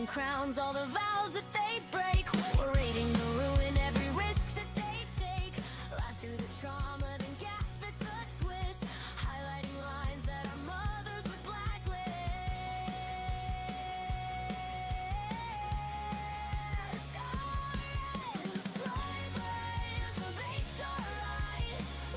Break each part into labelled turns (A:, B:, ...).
A: and crowns, all the vows that they break. We're raiding the ruin, every risk that they take. Life through the trauma, then gasp at the twist. Highlighting lines that our mothers would blacklist. Scribe of HRI.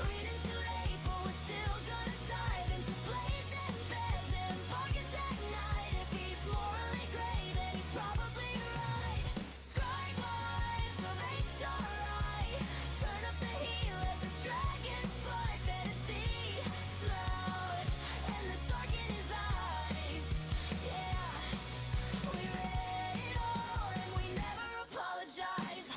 A: Reading too late, but we're still gonna dive into blaze and beds and bargains at night. If he's morally gray, then he's probably right. Scribe of HRI. Turn up the heat, let the dragons fly. Fantasy slowed, and the dark in his eyes. Yeah, we read it all, and we never apologize.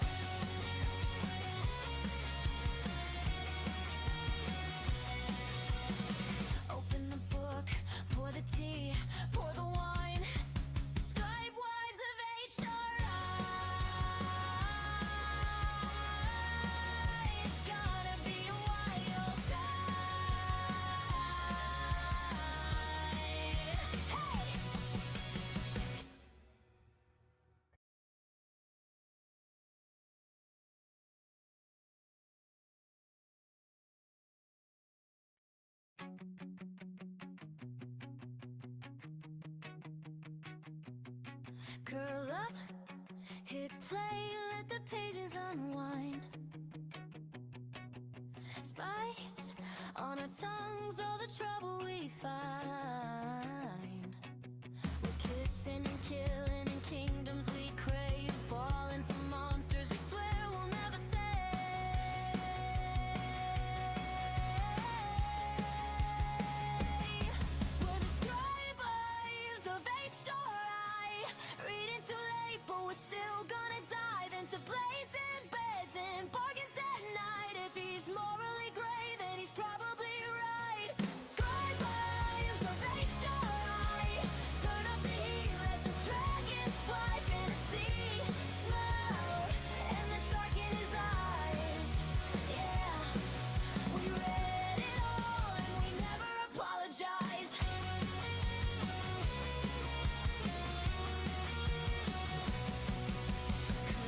A: Open the book, pour the tea, pour the wine. Scribe wives of HRI. It's gonna be a wild time. Hey! Curl up, hit play, let the pages unwind. Spice on our tongues, all the trouble we find. We're kissing and killing in kingdoms we crave, falling for monsters we swear we'll never say. We're the scribe eyes of HRI. Reading too late, but we're still gonna dive into blades and beds and bargains at night. If he's morally gray, then he's probably right. Scribe eyes of HRI. Turn up the heat, let the dragons fly. Fantasy smile, and the dark in his eyes. Yeah, we read it all, and we never apologize.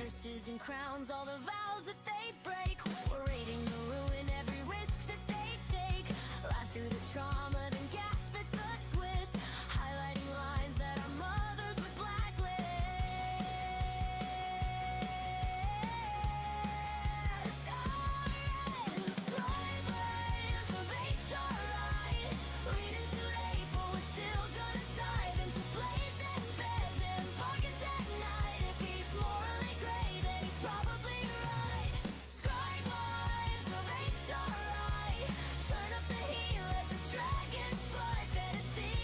A: Curses and crowns, all the vows that they break. We're raiding the ruin, every risk that they take. Life through the trauma, then gasp at the twist. Highlighting lines that our mothers would blacklist. Scribe of HRI. Reading too late, but we're still gonna dive into blaze and beds and bargains at night. If he's morally gray, then he's probably right. Scribe of HRI. Turn up the heat, let the dragons fly. Fantasy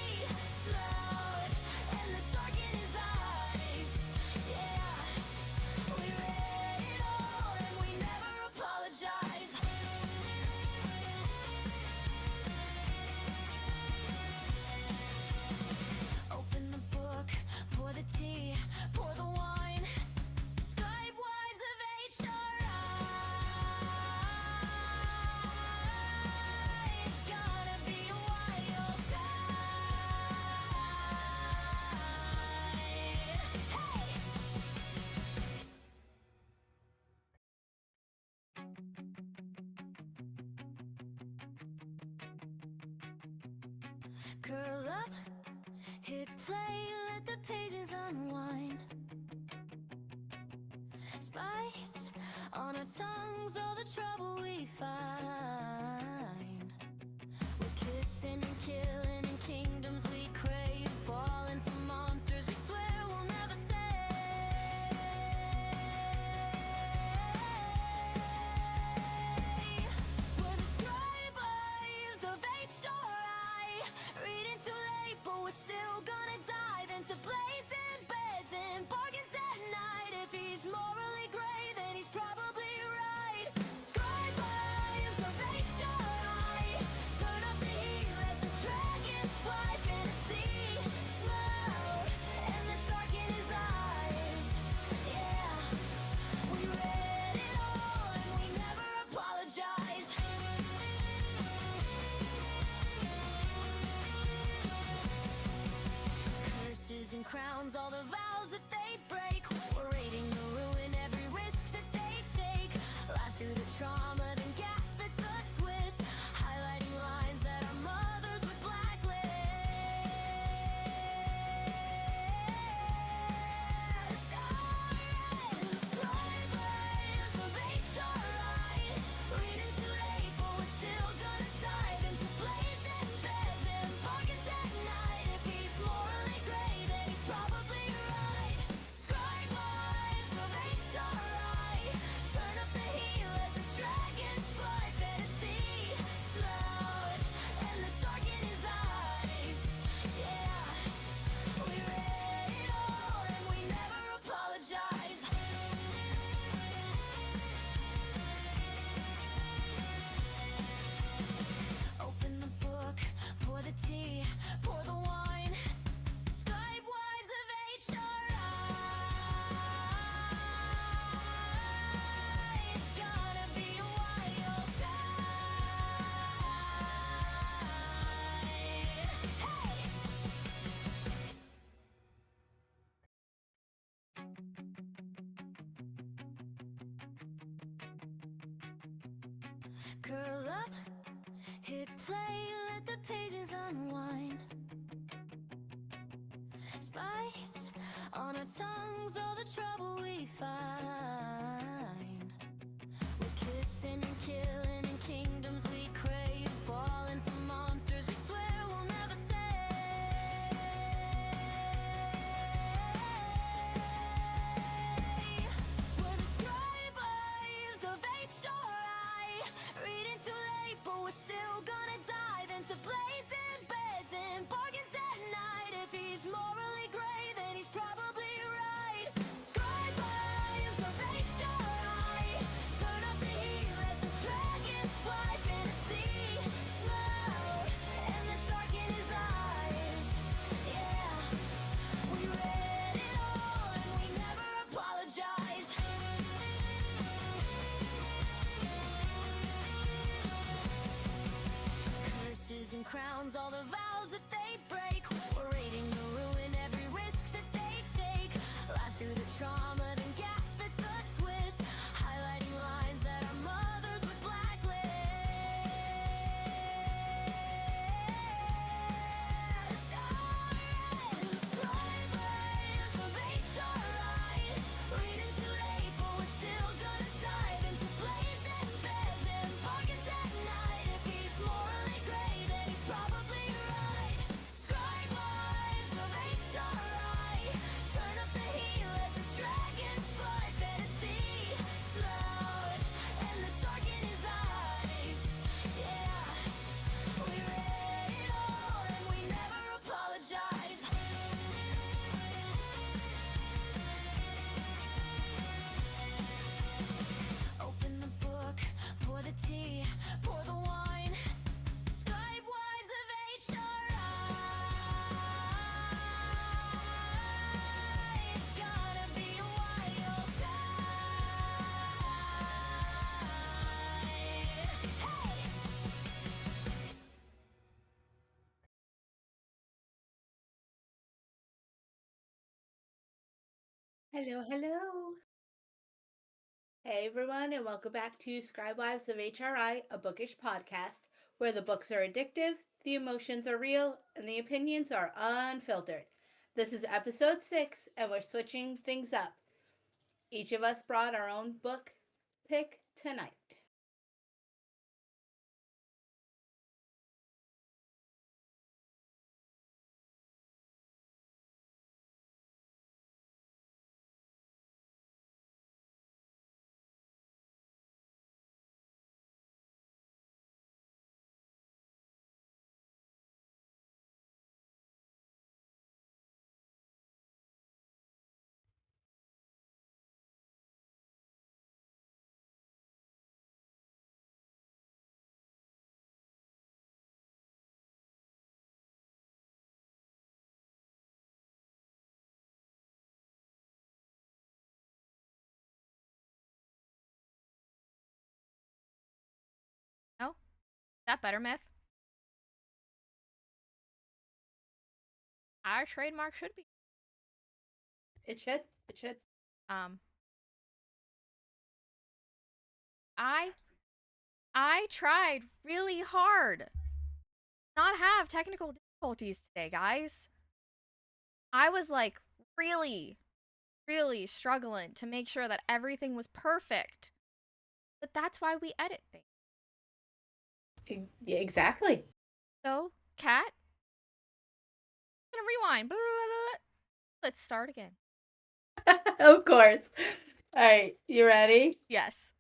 A: slowed, and the dark in his eyes. Yeah, we read it all, and we never apologize. Open the book, pour the tea, pour the wine. Scribe wives of HRI. It's gonna be a wild time. Hey! Curl up, hit play, let the pages unwind. Spice on our tongues, all the trouble we find. We're kissing and killing in kingdoms we crave, falling for monsters we swear we'll never say. We're the scribe eyes of HRI. Reading too late, but we're still gonna dive into blades and beds and bargains at night. If he's morally gray, then he's probably right. Scribe eyes of HRI. Turn up the heat, let the dragons fly. Fantasy smile, and the dark in his eyes. Yeah, we read it all, and we never apologize. Curses and crowns, all the vows that they break. We're rating the ruin, every risk that they take. Laugh through the trauma, then gasp at the twist. Highlighting lines that our mothers would blacklist. Scribe lives of HRI. Reading too late, but we're still gonna dive into blazing beds and bargains at night. If he's morally gray, then he's probably right. Scribe lives of HRI. Turn up the heat, let the dragons fly. Fantasy, slow, and the dark in his eyes. Yeah, we read it all and we never apologize. Open the book, pour the tea, pour the wine. Scribe wives of HRI. It's gonna be a wild time. Hey! Curl up, hit play, let the pages unwind. Spice on our tongues, all the trouble we find. We're kissing and killing in kingdoms we crave. Falling for monsters we swear we'll never say. We're the scribe wives of HRI. Reading too late, but we're still gonna dive into blades and beds and bargains at night. If he's morally gray, then he's probably right. Scribe wives of HRI. Turn up the heat, let the dragons fly. Fantasy, slow, and the dark in his eyes. Yeah, we read it all and we never apologize. Curses and crowns, all the vows that they break. We're rating the ruin, every risk that they take. Laugh through the trauma, then gasp at the twist. Highlighting lines that our mothers would blacklist. Scribe lives of HRI. Reading too late, but we're still gonna dive into blazing beds and bargains at night. If he's morally gray, then he's probably right. Scribe lives of HRI. Turn up the heat, let the dragons fly. Fantasy, slow, and the dark in his eyes. Yeah, we read it all and we never apologize. Open the book, pour the tea, pour the wine. Scribe wives of HRI. It's gonna be a wild time. Hey!
B: Hello, hello. Hey, everyone, and welcome back to Scribe Wives of HRI, a bookish podcast where the books are addictive, the emotions are real, and the opinions are unfiltered. This is episode 6, and we're switching things up. Each of us brought our own book pick tonight.
C: Oh, that better, Myth? Our trademark should be.
B: It should. It should.
C: Um, I tried really hard not have technical difficulties today, guys. I was like really, really struggling to make sure that everything was perfect. But that's why we edit things.
B: Yeah, exactly.
C: So, Kat, I'm gonna rewind. Blah, blah, blah, blah. Let's start again.
B: Of course. All right, you ready?
C: Yes.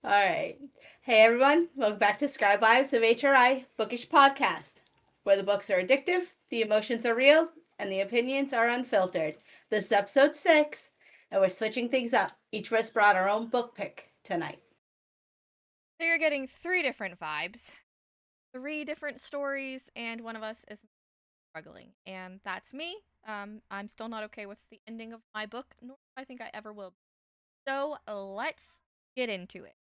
B: All right. Hey everyone, welcome back to Scribe Vibes of HRI Bookish podcast, where the books are addictive, the emotions are real, and the opinions are unfiltered. This is episode 6, and we're switching things up. Each of us brought our own book pick tonight.
C: So you're getting 3 different vibes, 3 different stories, and one of us is struggling. And that's me. I'm still not okay with the ending of my book, nor do I think I ever will. So let's get into it.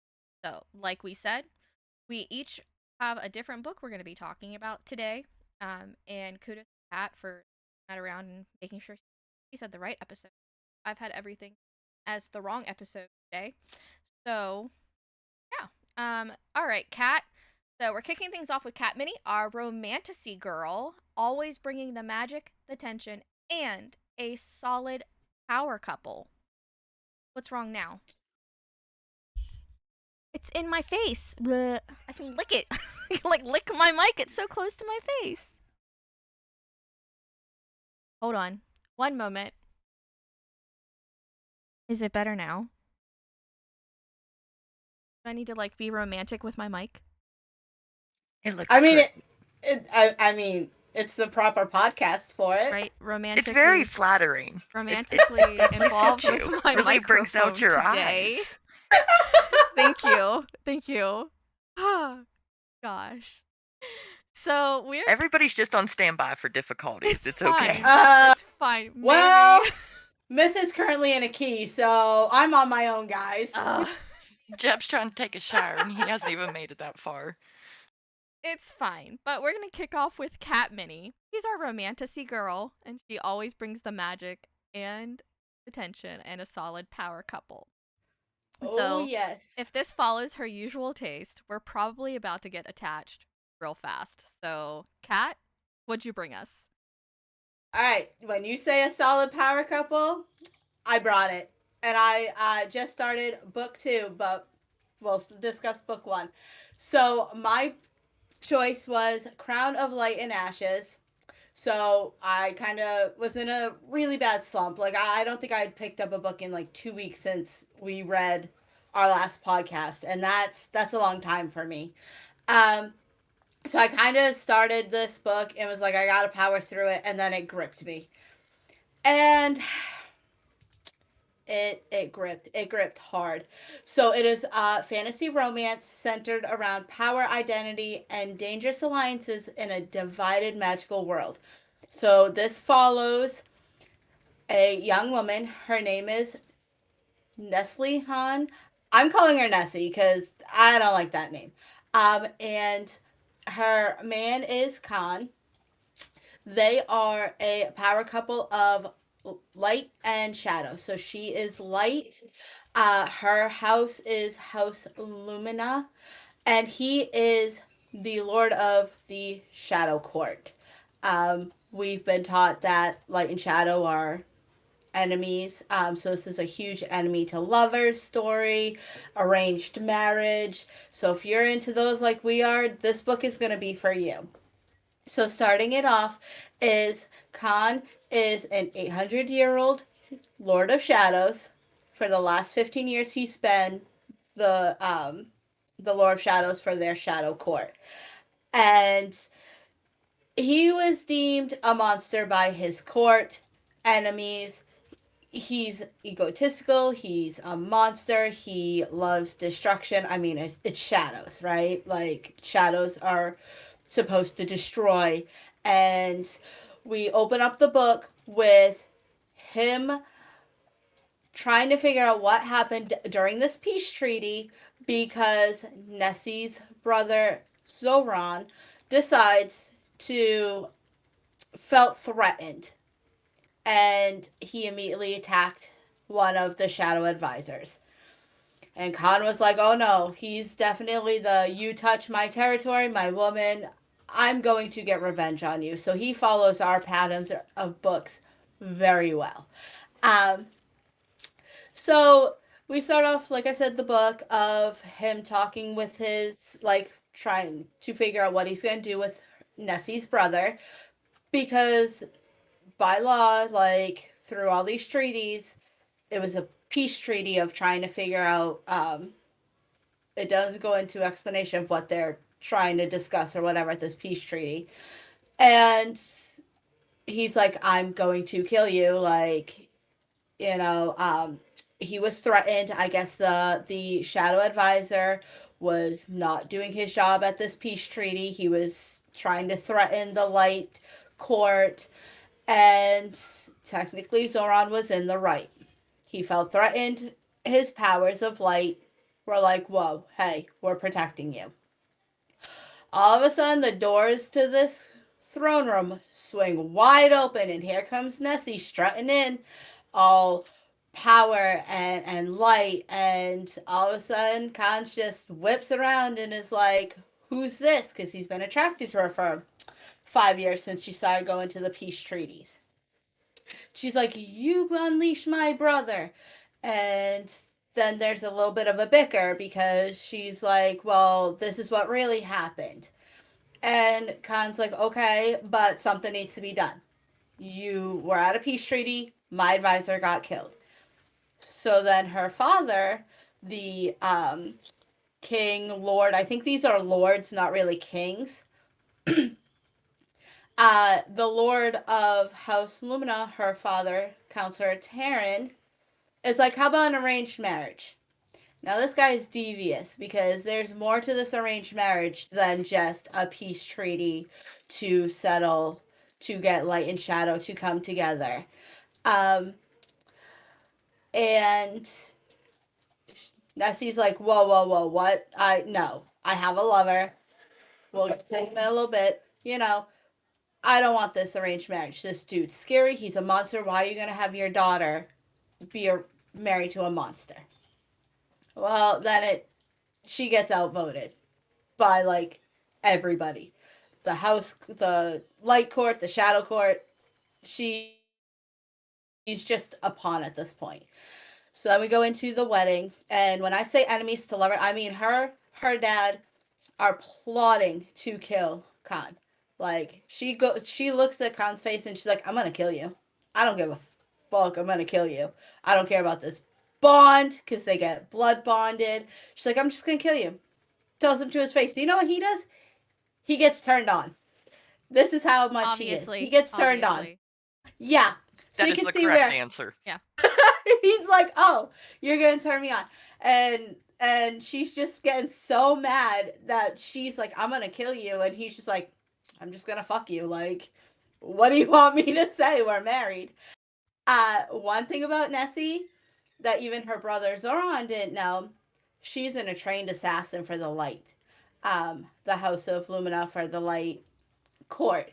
C: So, like we said, we each have a different book we're going to be talking about today. And kudos to Pat for that around and making sure she said the right episode. I've had everything as the wrong episode today. So, yeah. All right, Kat. So we're kicking things off with Kat Minnie, our romantasy girl, always bringing the magic, the tension, and a solid power couple. What's wrong now? It's in my face. Bleh. I can lick it. I can, like, lick my mic. It's so close to my face. Hold on. One moment. Is it better now? Do I need to, like, be romantic with my mic?
D: It looks
B: I mean,
D: good.
B: I mean, it's the proper podcast for it.
C: Right? Romantically.
D: It's very flattering.
C: Romantically
D: definitely
C: involved
D: suits
C: with
D: you.
C: my
D: Really
C: microphone
D: brings out your
C: today.
D: eyes.
C: Thank you. Thank you. Oh, gosh. So we're
D: Everybody's just on standby for difficulties. It's okay.
C: fine. It's fine. Maybe.
B: Well, Myth is currently in a key, so I'm on my own, guys.
D: Jeb's trying to take a shower and he hasn't even made it that far.
C: It's fine. But we're going to kick off with Kat Minnie. She's our romantasy girl, and she always brings the magic and the tension and a solid power couple.
B: Oh,
C: So,
B: yes.
C: if this follows her usual taste, we're probably about to get attached real fast. So, Kat, what'd you bring us?
B: All right, when you say a solid power couple, I brought it. And I just started book 2, but we'll discuss book 1. So my choice was Crown of Light and Ashes. So I kind of was in a really bad slump. Like, I don't think I had picked up a book in like 2 weeks since we read our last podcast. And that's a long time for me. So I kind of started this book and was like, I gotta power through it, and then it gripped me. And it gripped hard. So it is a fantasy romance centered around power, identity, and dangerous alliances in a divided magical world. So this follows a young woman. Her name is Nestle Han. I'm calling her Nessie because I don't like that name. And her man is Khan. They are a power couple of light and shadow. So she is light. Her house is House Lumina, and he is the Lord of the Shadow Court. We've been taught that light and shadow are enemies. So this is a huge enemy to lovers story, arranged marriage. So if you're into those like we are, this book is going to be for you. So starting it off is Khan is an 800-year-old Lord of Shadows. For the last 15 years, he's been the Lord of Shadows for their Shadow Court, and he was deemed a monster by his court enemies. He's egotistical. He's a monster. He loves destruction. I mean, it's shadows, right? Like, shadows are supposed to destroy. And we open up the book with him trying to figure out what happened during this peace treaty, because Nessie's brother Zoran decides to felt threatened and he immediately attacked one of the shadow advisors. And Khan was like, oh no, he's definitely the you touch my territory, my woman, I'm going to get revenge on you. So he follows our patterns of books very well. Um, so we start off, like I said, the book of him talking with his, like, trying to figure out what he's going to do with Nessie's brother. Because by law, like, through all these treaties, it was a peace treaty of trying to figure out, it does go into explanation of what they're trying to discuss or whatever at this peace treaty. And he's like, I'm going to kill you. Like, you know, he was threatened. I guess the shadow advisor was not doing his job at this peace treaty. He was trying to threaten the light court, and technically Zoran was in the right. He felt threatened. His powers of light were like, whoa, hey, we're protecting you. All of a sudden, the doors to this throne room swing wide open, and here comes Nessie strutting in, all power and light. And all of a sudden, Khan's just whips around and is like, who's this? Because he's been attracted to her for 5 years since she started going to the peace treaties. She's like, you unleash my brother. And then there's a little bit of a bicker because she's like, well, this is what really happened. And Khan's like, okay, but something needs to be done. You were at a peace treaty. My advisor got killed. So then her father, the king, lord, I think these are lords, not really kings. The lord of House Lumina, her father, Counselor Taryn, is like, how about an arranged marriage? Now, this guy is devious because there's more to this arranged marriage than just a peace treaty to settle, to get light and shadow to come together. And Nessie's like, whoa, what? No, I have a lover. We'll take him in a little bit. You know, I don't want this arranged marriage. This dude's scary. He's a monster. Why are you going to have your daughter be married to a monster? Well, then she gets outvoted by, like, everybody. The house, the light court, the shadow court. She's just a pawn at this point. So then we go into the wedding, and when I say enemies to lover, I mean her dad are plotting to kill Khan. Like, she looks at Khan's face and she's like, I'm gonna kill you. I don't give a fuck. I'm gonna kill you. I don't care about this bond, because they get blood bonded. She's like, I'm just gonna kill you. Tells him to his face. Do you know what he does? He gets turned on. This is how much
C: Obviously,
B: he is. He gets turned on. Yeah. So
D: That
B: you
D: is
B: can
D: the
B: see
D: correct
B: where
D: answer.
C: Yeah.
B: he's like, oh, you're gonna turn me on. And she's just getting so mad that she's like, I'm gonna kill you. And he's just like, I'm just gonna fuck you. Like, what do you want me to say? We're married. One thing about Nessie that even her brother Zoran didn't know, she's a trained assassin for the light. The House of Lumina for the light court.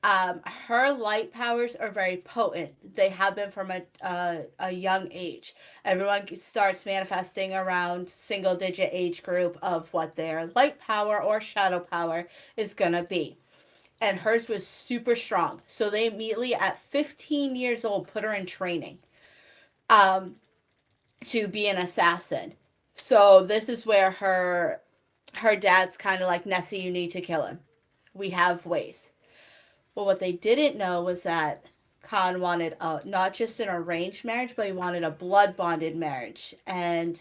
B: Her light powers are very potent. They have been from a young age. Everyone starts manifesting around single digit age group of what their light power or shadow power is gonna be. And hers was super strong. So they immediately at 15 years old put her in training to be an assassin. So this is where her dad's kind of like, Nessie, you need to kill him. We have ways. Well, what they didn't know was that Khan wanted not just an arranged marriage, but he wanted a blood bonded marriage. And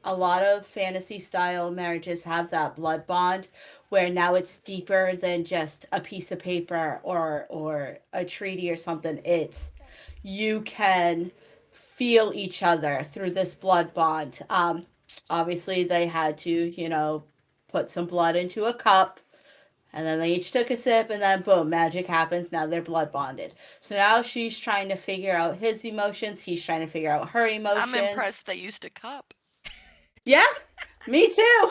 B: a lot of fantasy style marriages have that blood bond where now it's deeper than just a piece of paper or a treaty or something. It's, you can feel each other through this blood bond. Obviously, they had to, put some blood into a cup. And then they each took a sip, and then boom, magic happens. Now they're blood bonded. So now she's trying to figure out his emotions. He's trying to figure out her emotions.
D: I'm impressed they used a cup.
B: Yeah, me too.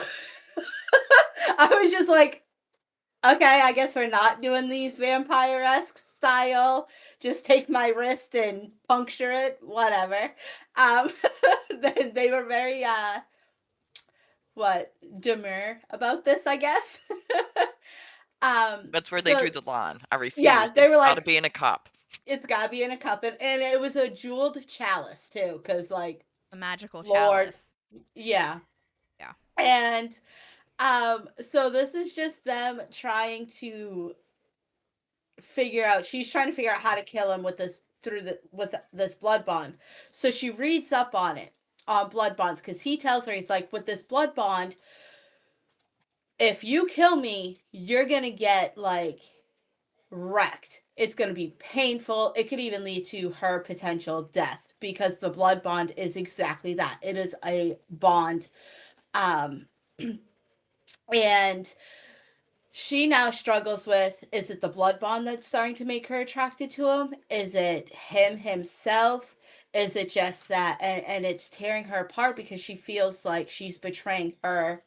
B: I was just like, okay, I guess we're not doing these vampire-esque style, just take my wrist and puncture it, whatever. Um, they were very demure about this, I guess.
D: That's where they
B: So
D: drew the line. I
B: yeah,
D: refuse.
B: they
D: It's
B: were
D: got to
B: like,
D: be in a cup.
B: it's gotta be in a cup, and it was a jeweled chalice too, because like,
C: A magical
B: Lord,
C: chalice.
B: yeah.
C: Yeah.
B: And so this is just them trying to figure out, she's trying to figure out how to kill him with this this blood bond. So she reads up on it, on blood bonds, because he tells her, he's like, with this blood bond, if you kill me, you're gonna get like wrecked. It's gonna be painful. It could even lead to her potential death, because the blood bond is exactly that. It is a bond. Um and she now struggles with, is it the blood bond that's starting to make her attracted to him? Is it him himself? Is it just that, and it's tearing her apart, because she feels like she's betraying her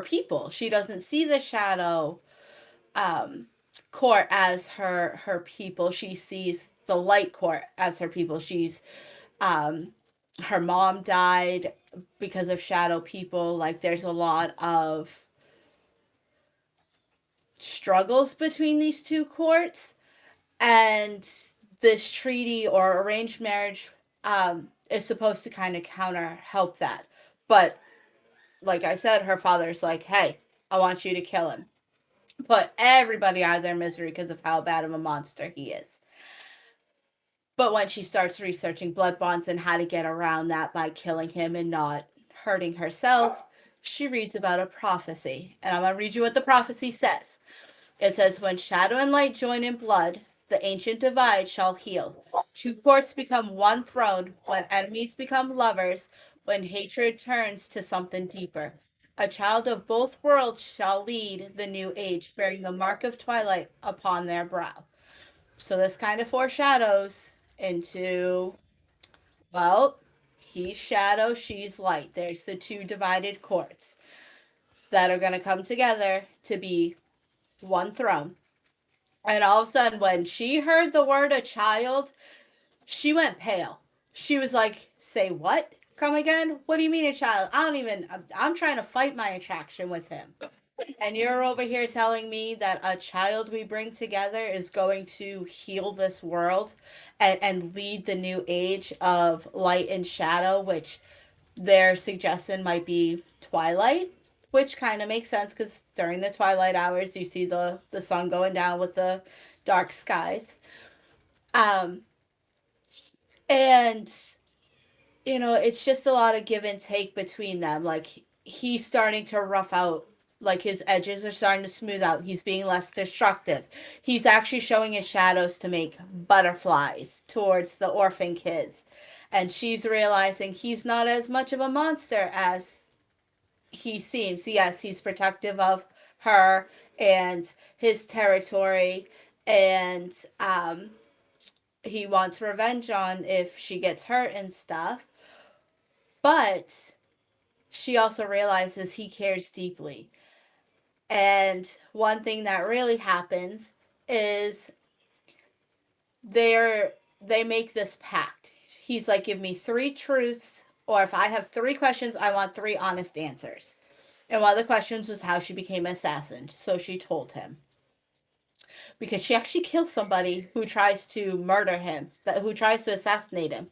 B: people. She doesn't see the shadow um court as her people. She sees the light court as her people. She's um her mom died because of shadow people. Like, there's a lot of struggles between these two courts, and this treaty or arranged marriage is supposed to kind of counter help that. But like I said, her father's like, hey, I want you to kill him, put everybody out of their misery because of how bad of a monster he is. But when she starts researching blood bonds and how to get around that by killing him and not hurting herself, she reads about a prophecy, and I'm going to read you what the prophecy says. It says, when shadow and light join in blood, the ancient divide shall heal. Two courts become one throne, when enemies become lovers, when hatred turns to something deeper. A child of both worlds shall lead the new age, bearing the mark of twilight upon their brow. So this kind of foreshadows into, well, he's shadow, she's light. There's the two divided courts that are going to come together to be one throne. And all of a sudden, when she heard the word a child, she went pale. She was like, say what? Come again? What do you mean a child? I don't even, I'm trying to fight my attraction with him. And you're over here telling me that a child we bring together is going to heal this world and lead the new age of light and shadow, which they're suggesting might be twilight, which kind of makes sense, because during the twilight hours you see the sun going down with the dark skies. um and it's just a lot of give and take between them. Like, he's starting to rough out, like his edges are starting to smooth out. He's being less destructive. He's actually showing his shadows to make butterflies towards the orphan kids. And she's realizing he's not as much of a monster as he seems. Yes, he's protective of her and his territory, and he wants revenge on if she gets hurt and stuff. But she also realizes he cares deeply. And one thing that really happens is they make this pact. He's like, give me 3 truths, or if I have 3 questions, I want 3 honest answers. And one of the questions was how she became an assassin. So she told him, because she actually kills somebody who tries to murder him, who tries to assassinate him.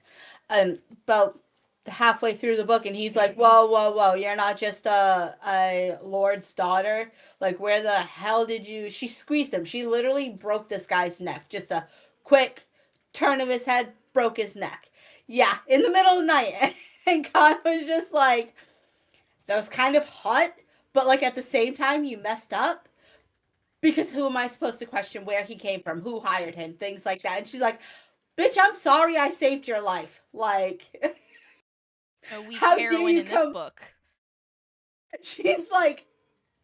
B: About halfway through the book, and he's like, whoa, whoa, whoa, you're not just a lord's daughter. Like, where the hell did you... She squeezed him. She literally broke this guy's neck. Just a quick turn of his head, broke his neck. Yeah, in the middle of the night. And God was just like, that was kind of hot, but like at the same time, you messed up. Because who am I supposed to question where he came from, who hired him, things like that. And she's like, bitch, I'm sorry I saved your life. Like,
C: A weak
B: how dare
C: heroine
B: you
C: in this
B: come...
C: book.
B: She's like,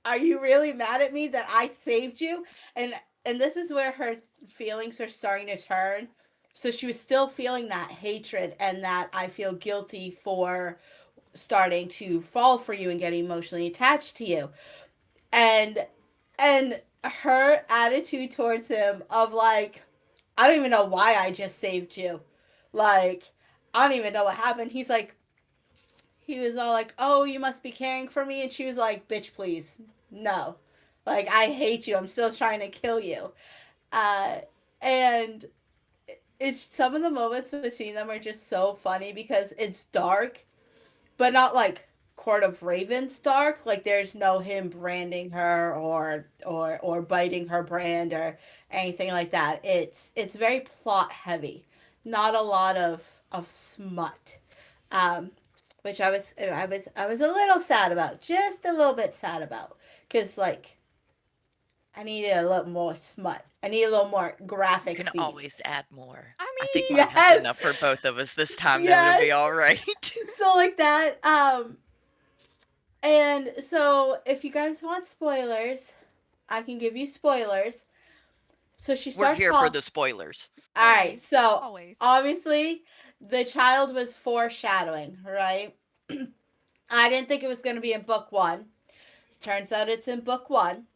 B: are you really mad at me that I saved you? And this is where her feelings are starting to turn. So she was still feeling that hatred and that I feel guilty for starting to fall for you and getting emotionally attached to you. And her attitude towards him of like, I don't even know why I just saved you. Like, I don't even know what happened. He was all like, oh, you must be caring for me. And she was like, bitch, please. No. Like, I hate you. I'm still trying to kill you. Uh, and it's some of the moments between them are just so funny because it's dark, but not like Court of Ravens dark. Like there's no him branding her or biting her brand or anything like that. It's very plot heavy, not a lot of smut, um, which I was a little sad about, just a little bit sad about, because like I needed a little more smut. I need a little more
D: You
B: graphic
D: can
B: scenes.
D: always add more.
C: I
D: I think
C: mean,
D: mine has
B: Yes,
D: enough for both of us this time, though. It'll be
B: yes.
D: all right.
B: So like that. And so if you guys want spoilers, I can give you spoilers. So she
D: We're
B: starts
D: here for
B: call.
D: the spoilers.
B: All right.
C: always,
B: So
C: always.
B: obviously the child was foreshadowing, right? I didn't think it was going to be in book one. Turns out it's in book one.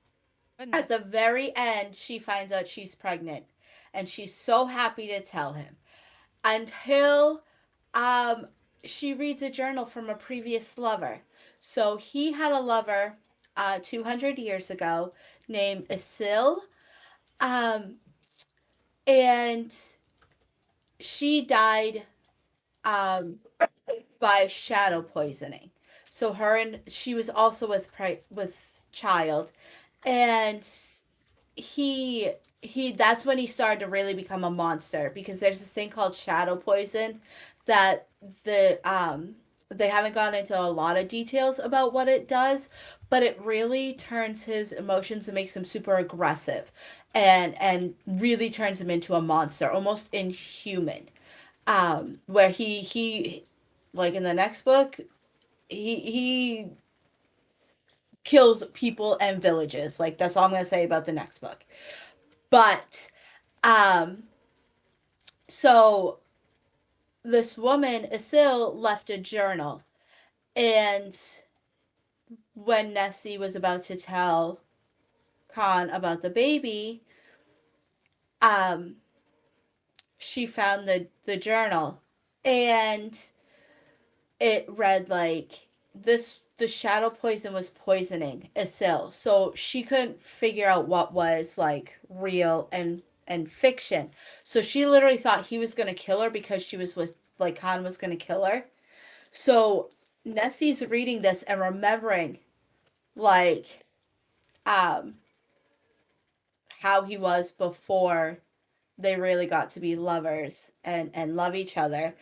B: At
C: Goodness.
B: the very end, she finds out she's pregnant, and she's so happy to tell him until um, she reads a journal from a previous lover. So he had a lover 200 years ago named Isil, um, and she died um, by shadow poisoning. So her and she was also with child, and he that's when he started to really become a monster because there's this thing called shadow poison that they haven't gone into a lot of details about what it does, but it really turns his emotions and makes him super aggressive and really turns him into a monster, almost inhuman. Where he like in the next book, he kills people and villages. Like that's all I'm gonna say about the next book. But um, so this woman, Isil, left a journal, and when Nessie was about to tell Khan about the baby, um, she found the journal, and it read like this: the shadow poison was poisoning Isil, so she couldn't figure out what was like real and fiction. So she literally thought he was gonna kill her because she was with like Khan was gonna kill her. So Nessie's reading this and remembering like um how he was before they really got to be lovers and love each other,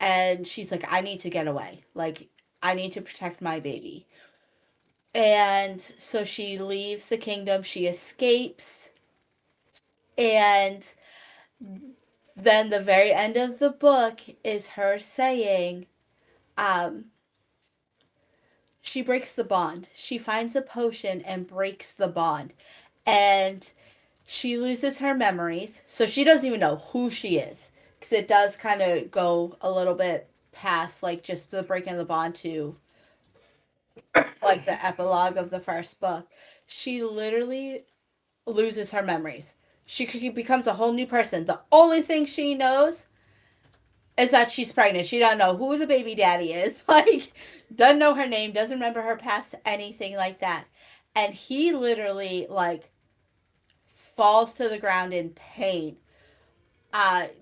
B: and she's like, I need to get away, like I need to protect my baby. And so she leaves the kingdom, she escapes, and then the very end of the book is her saying, um, she breaks the bond. She finds a potion and breaks the bond. And she loses her memories. So she doesn't even know who she is. Because it does kind of go a little bit past, like, just the breaking of the bond to, like, the epilogue of the first book. She literally loses her memories. She becomes a whole new person. The only thing she knows is that she's pregnant. She don't know who the baby daddy is. Like, doesn't know her name, doesn't remember her past, anything like that. And he literally, like, falls to the ground in pain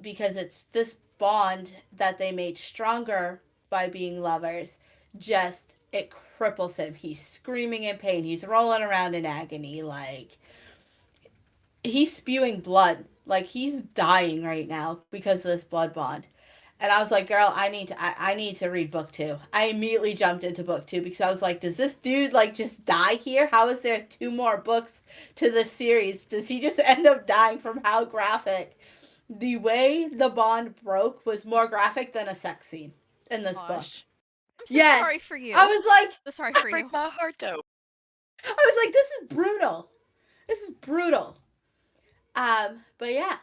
B: because it's this bond that they made stronger by being lovers. Just, it cripples him. He's screaming in pain. He's rolling around in agony. Like, he's spewing blood. Like, he's dying right now because of this blood bond. And I was like, girl, I need to read book two. I immediately jumped into book two because I was like, does this dude like just die here? How is there two more books to this series? Does he just end up dying from how graphic? The way the bond broke was more graphic than a sex scene in this book.
C: Gosh. I'm so
B: Yes.
C: sorry for you.
B: I was like,
C: So sorry for
D: Break
C: you.
D: my heart, though.
B: this is brutal. This is brutal. But yeah,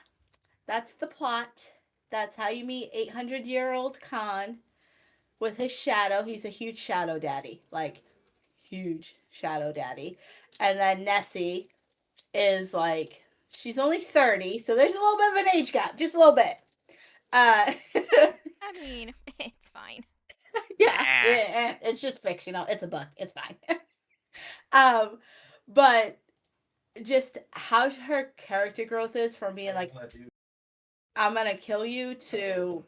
B: that's the plot. That's how you meet 800-year-old Khan with his shadow. He's a huge shadow daddy, like huge shadow daddy. And then Nessie is like she's only 30, so there's a little bit of an age gap, just a little bit.
C: I mean, it's fine.
B: Yeah, it's just fictional. It's a book. It's fine. But just how her character growth is from being like, I'm gonna kill you to,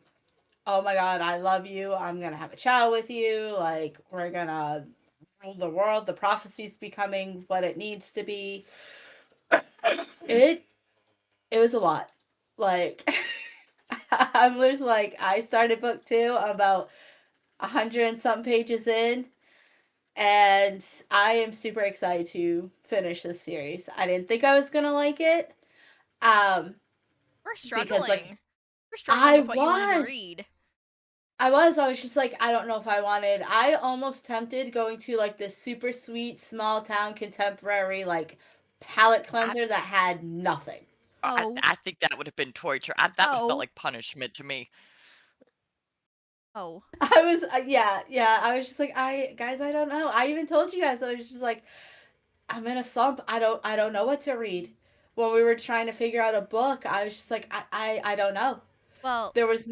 B: oh my god, I love you. I'm gonna have a child with you. Like, we're gonna rule the world. The prophecy's becoming what it needs to be. It was a lot. Like, I'm just like, I started book 2 about 100 and some pages in, and I am super excited to finish this series. I didn't think I was gonna like it,
C: We're
B: because like
C: struggling. We're struggling with what you wanted to
B: was,
C: read.
B: I was just like, I don't know if I wanted. I almost tempted going to like this super sweet small town contemporary like palette cleanser that had nothing.
C: Oh.
D: I think that would have been torture. That would have felt
C: Oh.
D: like punishment to me.
C: Oh.
B: I was yeah. I was just like, I don't know. I even told you guys, I was just like, I'm in a slump. I don't know what to read. When we were trying to figure out a book, I was just like, I don't know.
C: Well,
B: There was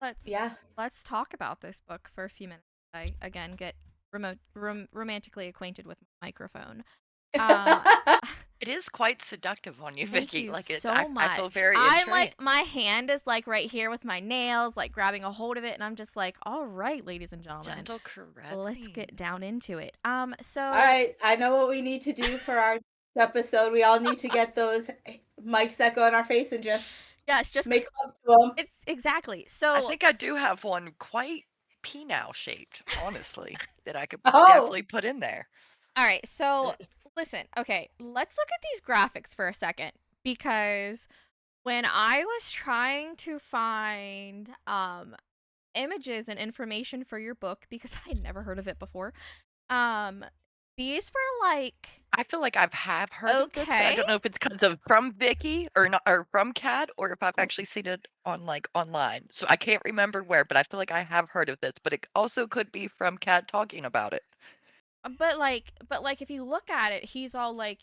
C: let's let's talk about this book for a few minutes. I again get romantically acquainted with my microphone.
D: It is quite seductive on you,
C: Thank
D: Vicky.
C: you
D: Like
C: so
D: I feel
C: much.
D: very
C: I'm
D: intrigued.
C: like, my hand is like right here with my nails, like grabbing a hold of it, and I'm just like, all right, ladies and gentlemen,
D: Gentle
C: let's
D: caressing.
C: get down into it. So
B: All right, I know what we need to do for our episode. We all need to get those mics that go in our face and just
C: yes, just
B: make love to them.
C: it's exactly.
D: I
C: So
D: think I do have one quite penile shaped, honestly, that I could
B: Oh,
D: definitely put in there.
C: all right, so listen, okay, let's look at these graphics for a second, because when I was trying to find images and information for your book, because I had never heard of it before, these were like,
D: I feel like have heard of this, but I
C: okay,
D: don't know if it's because of from Vicky or not, or from Cat, or if I've actually seen it on like online. So I can't remember where, but I feel like I have heard of this. But it also could be from Cat talking about it.
C: but like if you look at it, he's all like,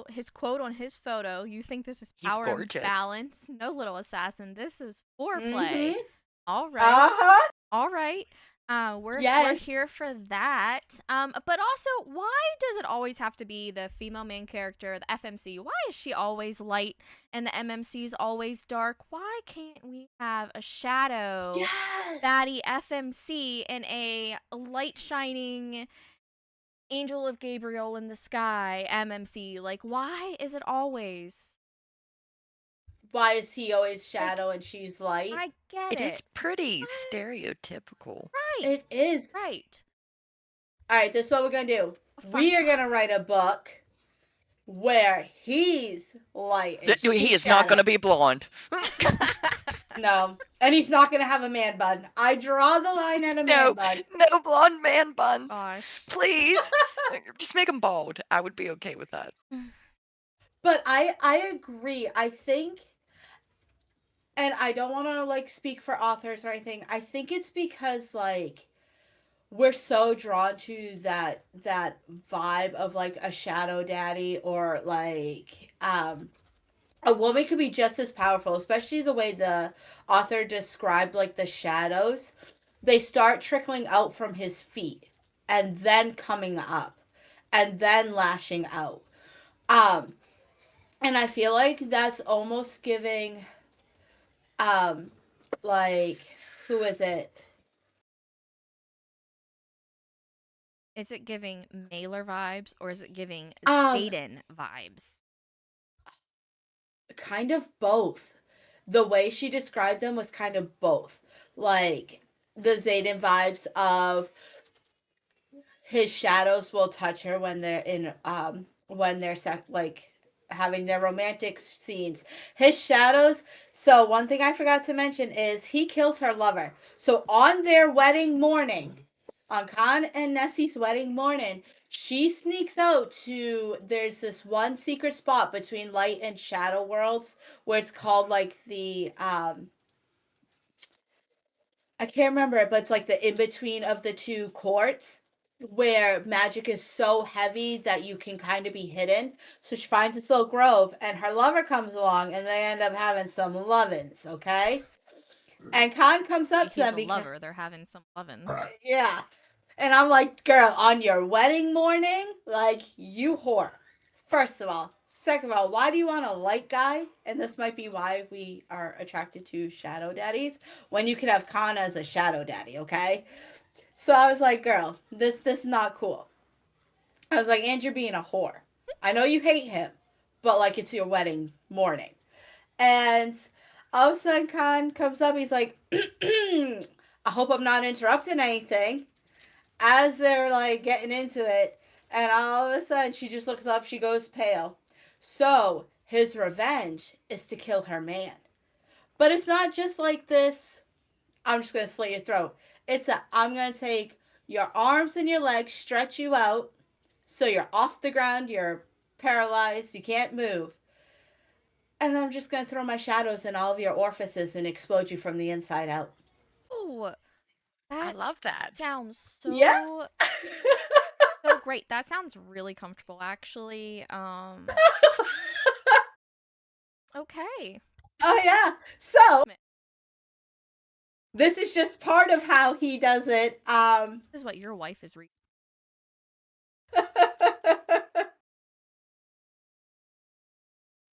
C: his quote on his photo, you think this is
D: He's
C: power and
D: gorgeous.
C: balance. No, little assassin, this is foreplay.
B: mm-hmm.
C: All right.
B: Uh-huh.
C: All right. We're
B: Yes.
C: here for that. But also, why does it always have to be the female main character, the FMC? Why is she always light and the MMC is always dark? Why can't we have a shadow
B: Yes.
C: baddie FMC and a light shining angel of Gabriel in the sky MMC? Like, why is it always?
B: Why is he always shadow and she's light?
C: I get
D: It
C: it.
D: is pretty stereotypical.
C: Right.
B: It is.
C: Right.
B: All right, this is what we're going to do. We are going to write a book where he's light and
D: He
B: she's
D: is not
B: shadow.
D: going to be blonde.
B: No. And he's not going to have a man bun. I draw the line at a man bun.
D: No blonde man buns.
C: Gosh.
D: Please. Just make him bald. I would be okay with that.
B: But I agree. I think, and I don't want to like speak for authors or anything. I think it's because like we're so drawn to that vibe of like a shadow daddy, or like a woman could be just as powerful, especially the way the author described like the shadows. They start trickling out from his feet and then coming up and then lashing out. And I feel like that's almost giving like, who is it?
C: Is it giving Mailer vibes or is it giving
B: Um
C: Aiden vibes?
B: Kind of both. The way she described them was kind of both. Like the Zayden vibes of his shadows will touch her when they're in when they're like having their romantic scenes. His shadows. So one thing I forgot to mention is he kills her lover. So on their wedding morning, on Khan and Nessie's wedding morning, she sneaks out to, there's this one secret spot between light and shadow worlds where it's called like the I can't remember it, but it's like the in between of the two courts. where magic is so heavy that you can kind of be hidden. So she finds this little grove, and her lover comes along, and they end up having some lovin's, okay? And Khan comes up
C: Like
B: to
C: he's
B: them
C: a
B: because,
C: lover. They're having some lovin's.
B: yeah. And I'm like, girl, on your wedding morning, like, you whore. First of all. Second of all, why do you want a light guy? And this might be why we are attracted to shadow daddies, when you could have Khan as a shadow daddy, okay? So I was like, girl, this is not cool. I was like, and you're being a whore. I know you hate him, but like it's your wedding morning. And all of a sudden, Khan comes up. He's like, I hope I'm not interrupting anything. As they're like getting into it, and all of a sudden, she just looks up. She goes pale. So his revenge is to kill her man. But it's not just like this. I'm just gonna slit your throat. It's a I'm gonna take your arms and your legs, stretch you out, so you're off the ground, you're paralyzed, you can't move. And I'm just going to throw my shadows in all of your orifices and explode you from the inside out.
C: Oh,
D: I
C: that
D: love that.
C: sounds
B: Yeah.
C: so great. That sounds really comfortable, actually. Okay.
B: Oh, yeah. So, this is just part of how he does it.
C: This is what your wife is reading.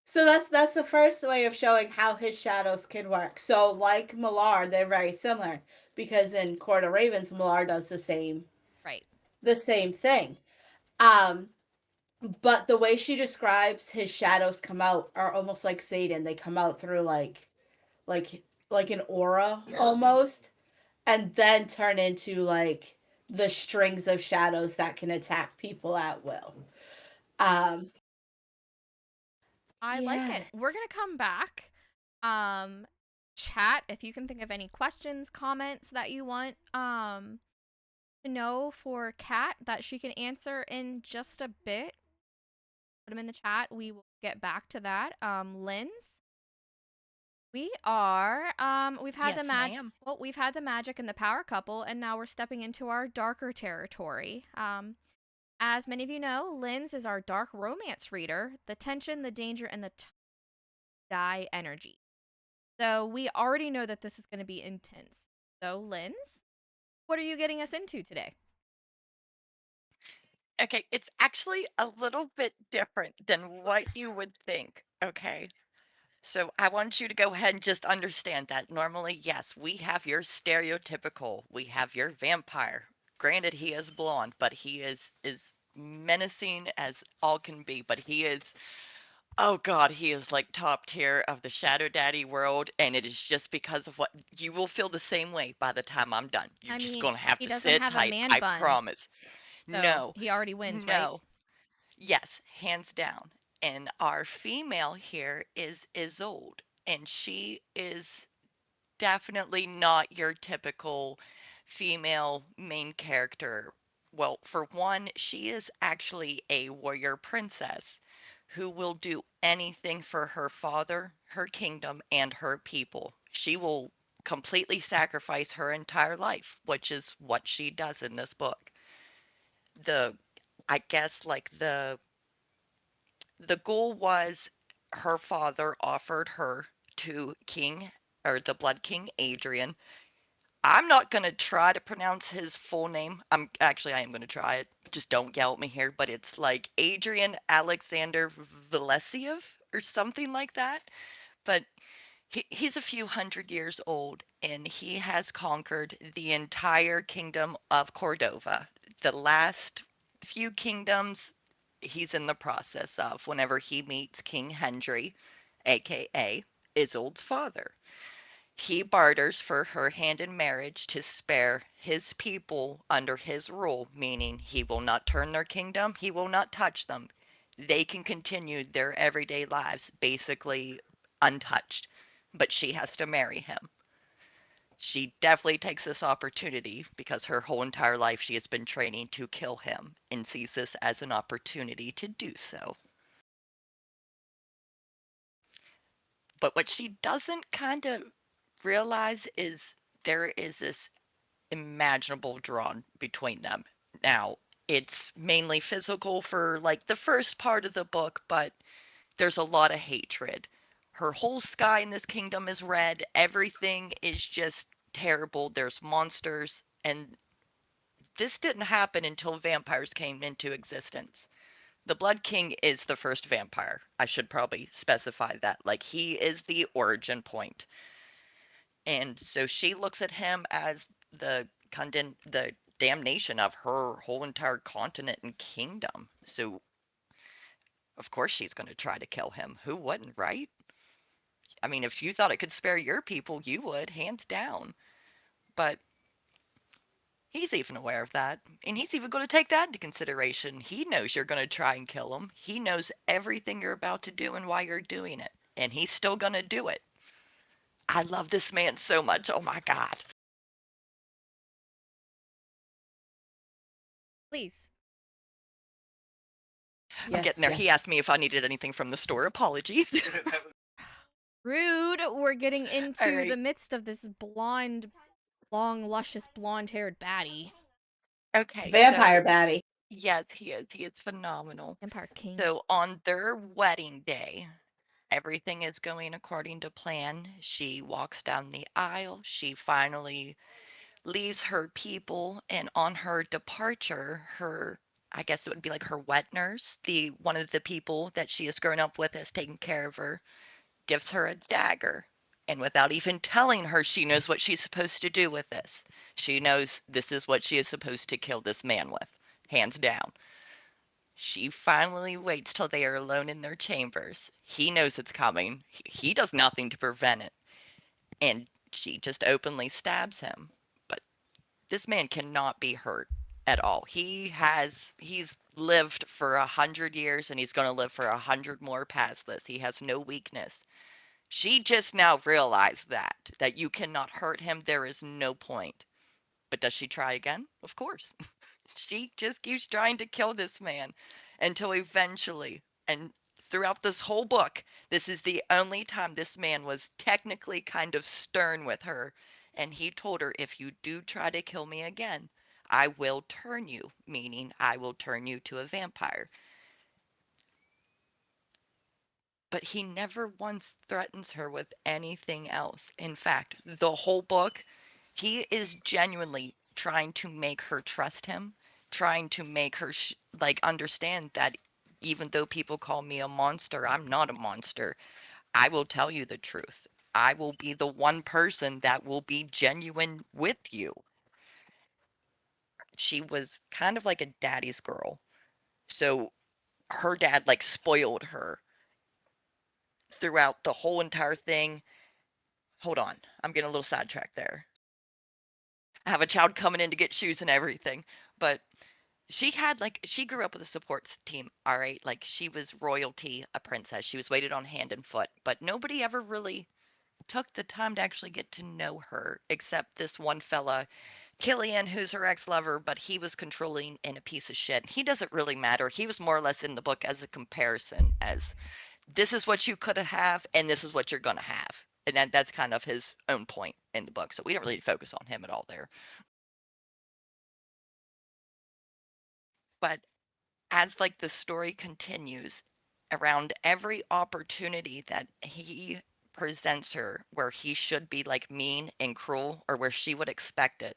B: So that's the first way of showing how his shadows can work. So like Millar, they're very similar because in Court of Ravens, Millar does
C: Right.
B: the same thing. Um, but the way she describes his shadows come out are almost like Satan. They come out through like like an aura almost, and then turn into like the strings of shadows that can attack people at will. Um,
C: I like
B: yeah.
C: it. We're gonna come back. Um, Chat if you can think of any questions, comments that you want to know for Kat that she can answer in just a bit. Put them in the chat. We will get back to that. Linz, we've had the
D: Yes, ma'am.
C: we've had the magic and the power couple, and now we're stepping into our darker territory. As many of you know, Linz is our dark romance reader. The tension, the danger, and the die energy. So we already know that this is going to be intense. So, Linz, what are you getting us into today?
D: Okay, it's actually a little bit different than what you would think. Okay. So I want you to go ahead and just understand that normally, yes, we have your stereotypical, we have your vampire. Granted, he is blonde, but he is menacing as all can be. But he is, oh God, he is like top tier of the Shadow Daddy world, and it is just because of what you will feel the same way by the time I'm done. You're
C: I
D: just
C: mean,
D: gonna have
C: he
D: to
C: doesn't
D: sit
C: have a
D: tight.
C: man
D: I
C: bun,
D: promise.
C: so
D: No,
C: he already wins, right?
D: no. Yes, hands down. And our female here is Isolde, and she is definitely not your typical female main character. Well, for one, she is actually a warrior princess who will do anything for her father, her kingdom, and her people. She will completely sacrifice her entire life, which is what she does in this book. The I guess like the goal was her father offered her to King or the Blood King Adrian. I'm not going to try to pronounce his full name. I am going to try it. Just don't yell at me here, but it's like Adrian Alexander Velesiev or something like that. But he's a few hundred years old and he has conquered the entire kingdom of Cordova. The last few kingdoms he's in the process of whenever he meets King Hendry, aka Isolde's father. He barters for her hand in marriage to spare his people under his rule, meaning he will not turn their kingdom, he will not touch them. They can continue their everyday lives basically untouched, but she has to marry him. She definitely takes this opportunity because her whole entire life she has been training to kill him and sees this as an opportunity to do so. But what she doesn't kind of realize is there is this imaginable drawn between them. Now, it's mainly physical for like the first part of the book, but there's a lot of hatred. Her whole sky in this kingdom is red. Everything is just terrible. There's monsters, and this didn't happen until vampires came into existence. The Blood King is the first vampire. I should probably specify that. Like, he is the origin point. And so she looks at him as the damnation of her whole entire continent and kingdom. So of course she's going to try to kill him. Who wouldn't, right? I mean, if you thought it could spare your people, you would, hands down. But he's even aware of that. And he's even going to take that into consideration. He knows you're going to try and kill him. He knows everything you're about to do and why you're doing it. And he's still going to do it. I love this man so much. Oh my God.
C: Please.
D: I'm getting there. He asked me if I needed anything from the store. Apologies.
C: Rude. We're getting
D: All
C: into
D: right.
C: the midst of this blonde, long, luscious, blonde-haired baddie.
D: Okay.
B: Vampire
D: So,
B: baddie.
D: yes, he is. He is phenomenal.
C: Vampire King.
D: So, on their wedding day, everything is going according to plan. She walks down the aisle. She finally leaves her people, and on her departure, her I guess it would be like her wet nurse, the one of the people that she has grown up with has taken care of her, gives her a dagger. And without even telling her, she knows what she's supposed to do with this. She knows this is what she is supposed to kill this man with, hands down. She finally waits till they are alone in their chambers. He knows it's coming. He does nothing to prevent it. And she just openly stabs him. But this man cannot be hurt at all. He's lived for 100 years, and he's going to live for 100 more past this. He has no weakness. She just now realized that you cannot hurt him. There is no point. But does she try again? Of course. She just keeps trying to kill this man until eventually, and throughout this whole book, this is the only time this man was technically kind of stern with her. And he told her, if you do try to kill me again, I will turn you, meaning I will turn you to a vampire. But he never once threatens her with anything else. In fact, the whole book, he is genuinely trying to make her trust him, trying to make her like understand that even though people call me a monster, I'm not a monster. I will tell you the truth. I will be the one person that will be genuine with you. She was kind of like a daddy's girl. So her dad like spoiled her throughout the whole entire thing. Hold on. I'm getting a little sidetracked there. I have a child coming in to get shoes and everything. But she grew up with a support team, all right? Like she was royalty, a princess. She was waited on hand and foot, but nobody ever really took the time to actually get to know her except this one fella, Killian, who's her ex-lover, but he was controlling and a piece of shit. He doesn't really matter. He was more or less in the book as a comparison, as this is what you could have and this is what you're going to have. And that's kind of his own point in the book. So we don't really focus on him at all there. But as like the story continues, around every opportunity that he presents her where he should be like mean and cruel or where she would expect it,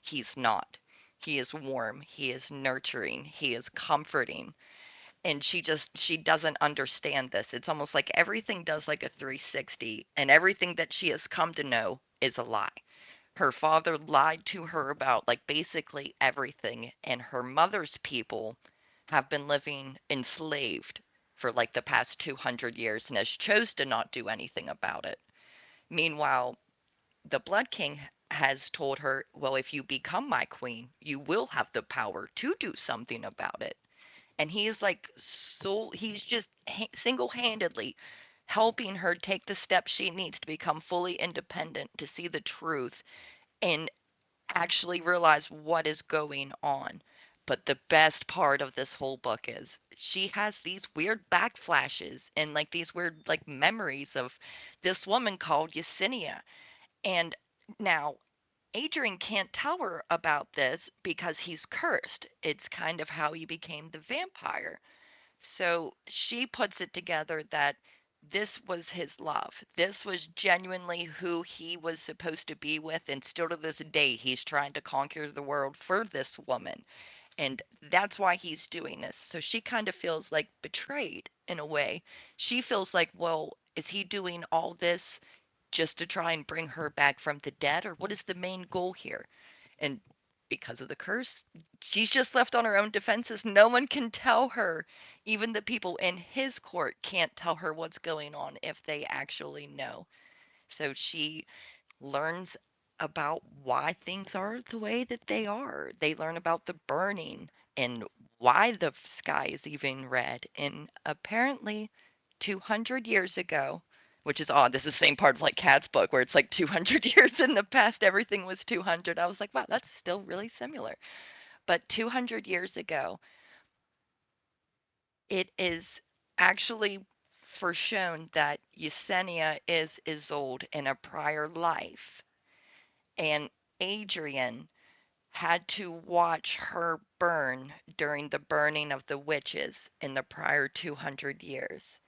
D: he's not. He is warm, he is nurturing, he is comforting. And she doesn't understand this. It's almost like everything does like a 360, and everything that she has come to know is a lie. Her father lied to her about like basically everything, and her mother's people have been living enslaved for like the past 200 years and has chose to not do anything about it. Meanwhile, the Blood King has told her, well, if you become my queen, you will have the power to do something about it. And he's like, so he's just single-handedly helping her take the steps she needs to become fully independent, to see the truth and actually realize what is going on. But the best part of this whole book is she has these weird backflashes and like these weird like memories of this woman called Yesenia. And now Adrian can't tell her about this because he's cursed. It's kind of how he became the vampire. So she puts it together that this was his love. This was genuinely who he was supposed to be with, and still to this day, he's trying to conquer the world for this woman. And that's why he's doing this. So she kind of feels like betrayed in a way. She feels like, well, is he doing all this just to try and bring her back from the dead, or what is the main goal here? And because of the curse, she's just left on her own defenses. No one can tell her. Even the people in his court can't tell her what's going on if they actually know. So she learns about why things are the way that they are. They learn about the burning and why the sky is even red. And apparently, 200 years ago, which is odd. This is the same part of like Cat's book where it's like 200 years in the past, everything was 200. I was like, wow, that's still really similar. But 200 years ago, it is actually for shown that Yesenia is Isolde in a prior life. And Adrian had to watch her burn during the burning of the witches in the prior 200 years.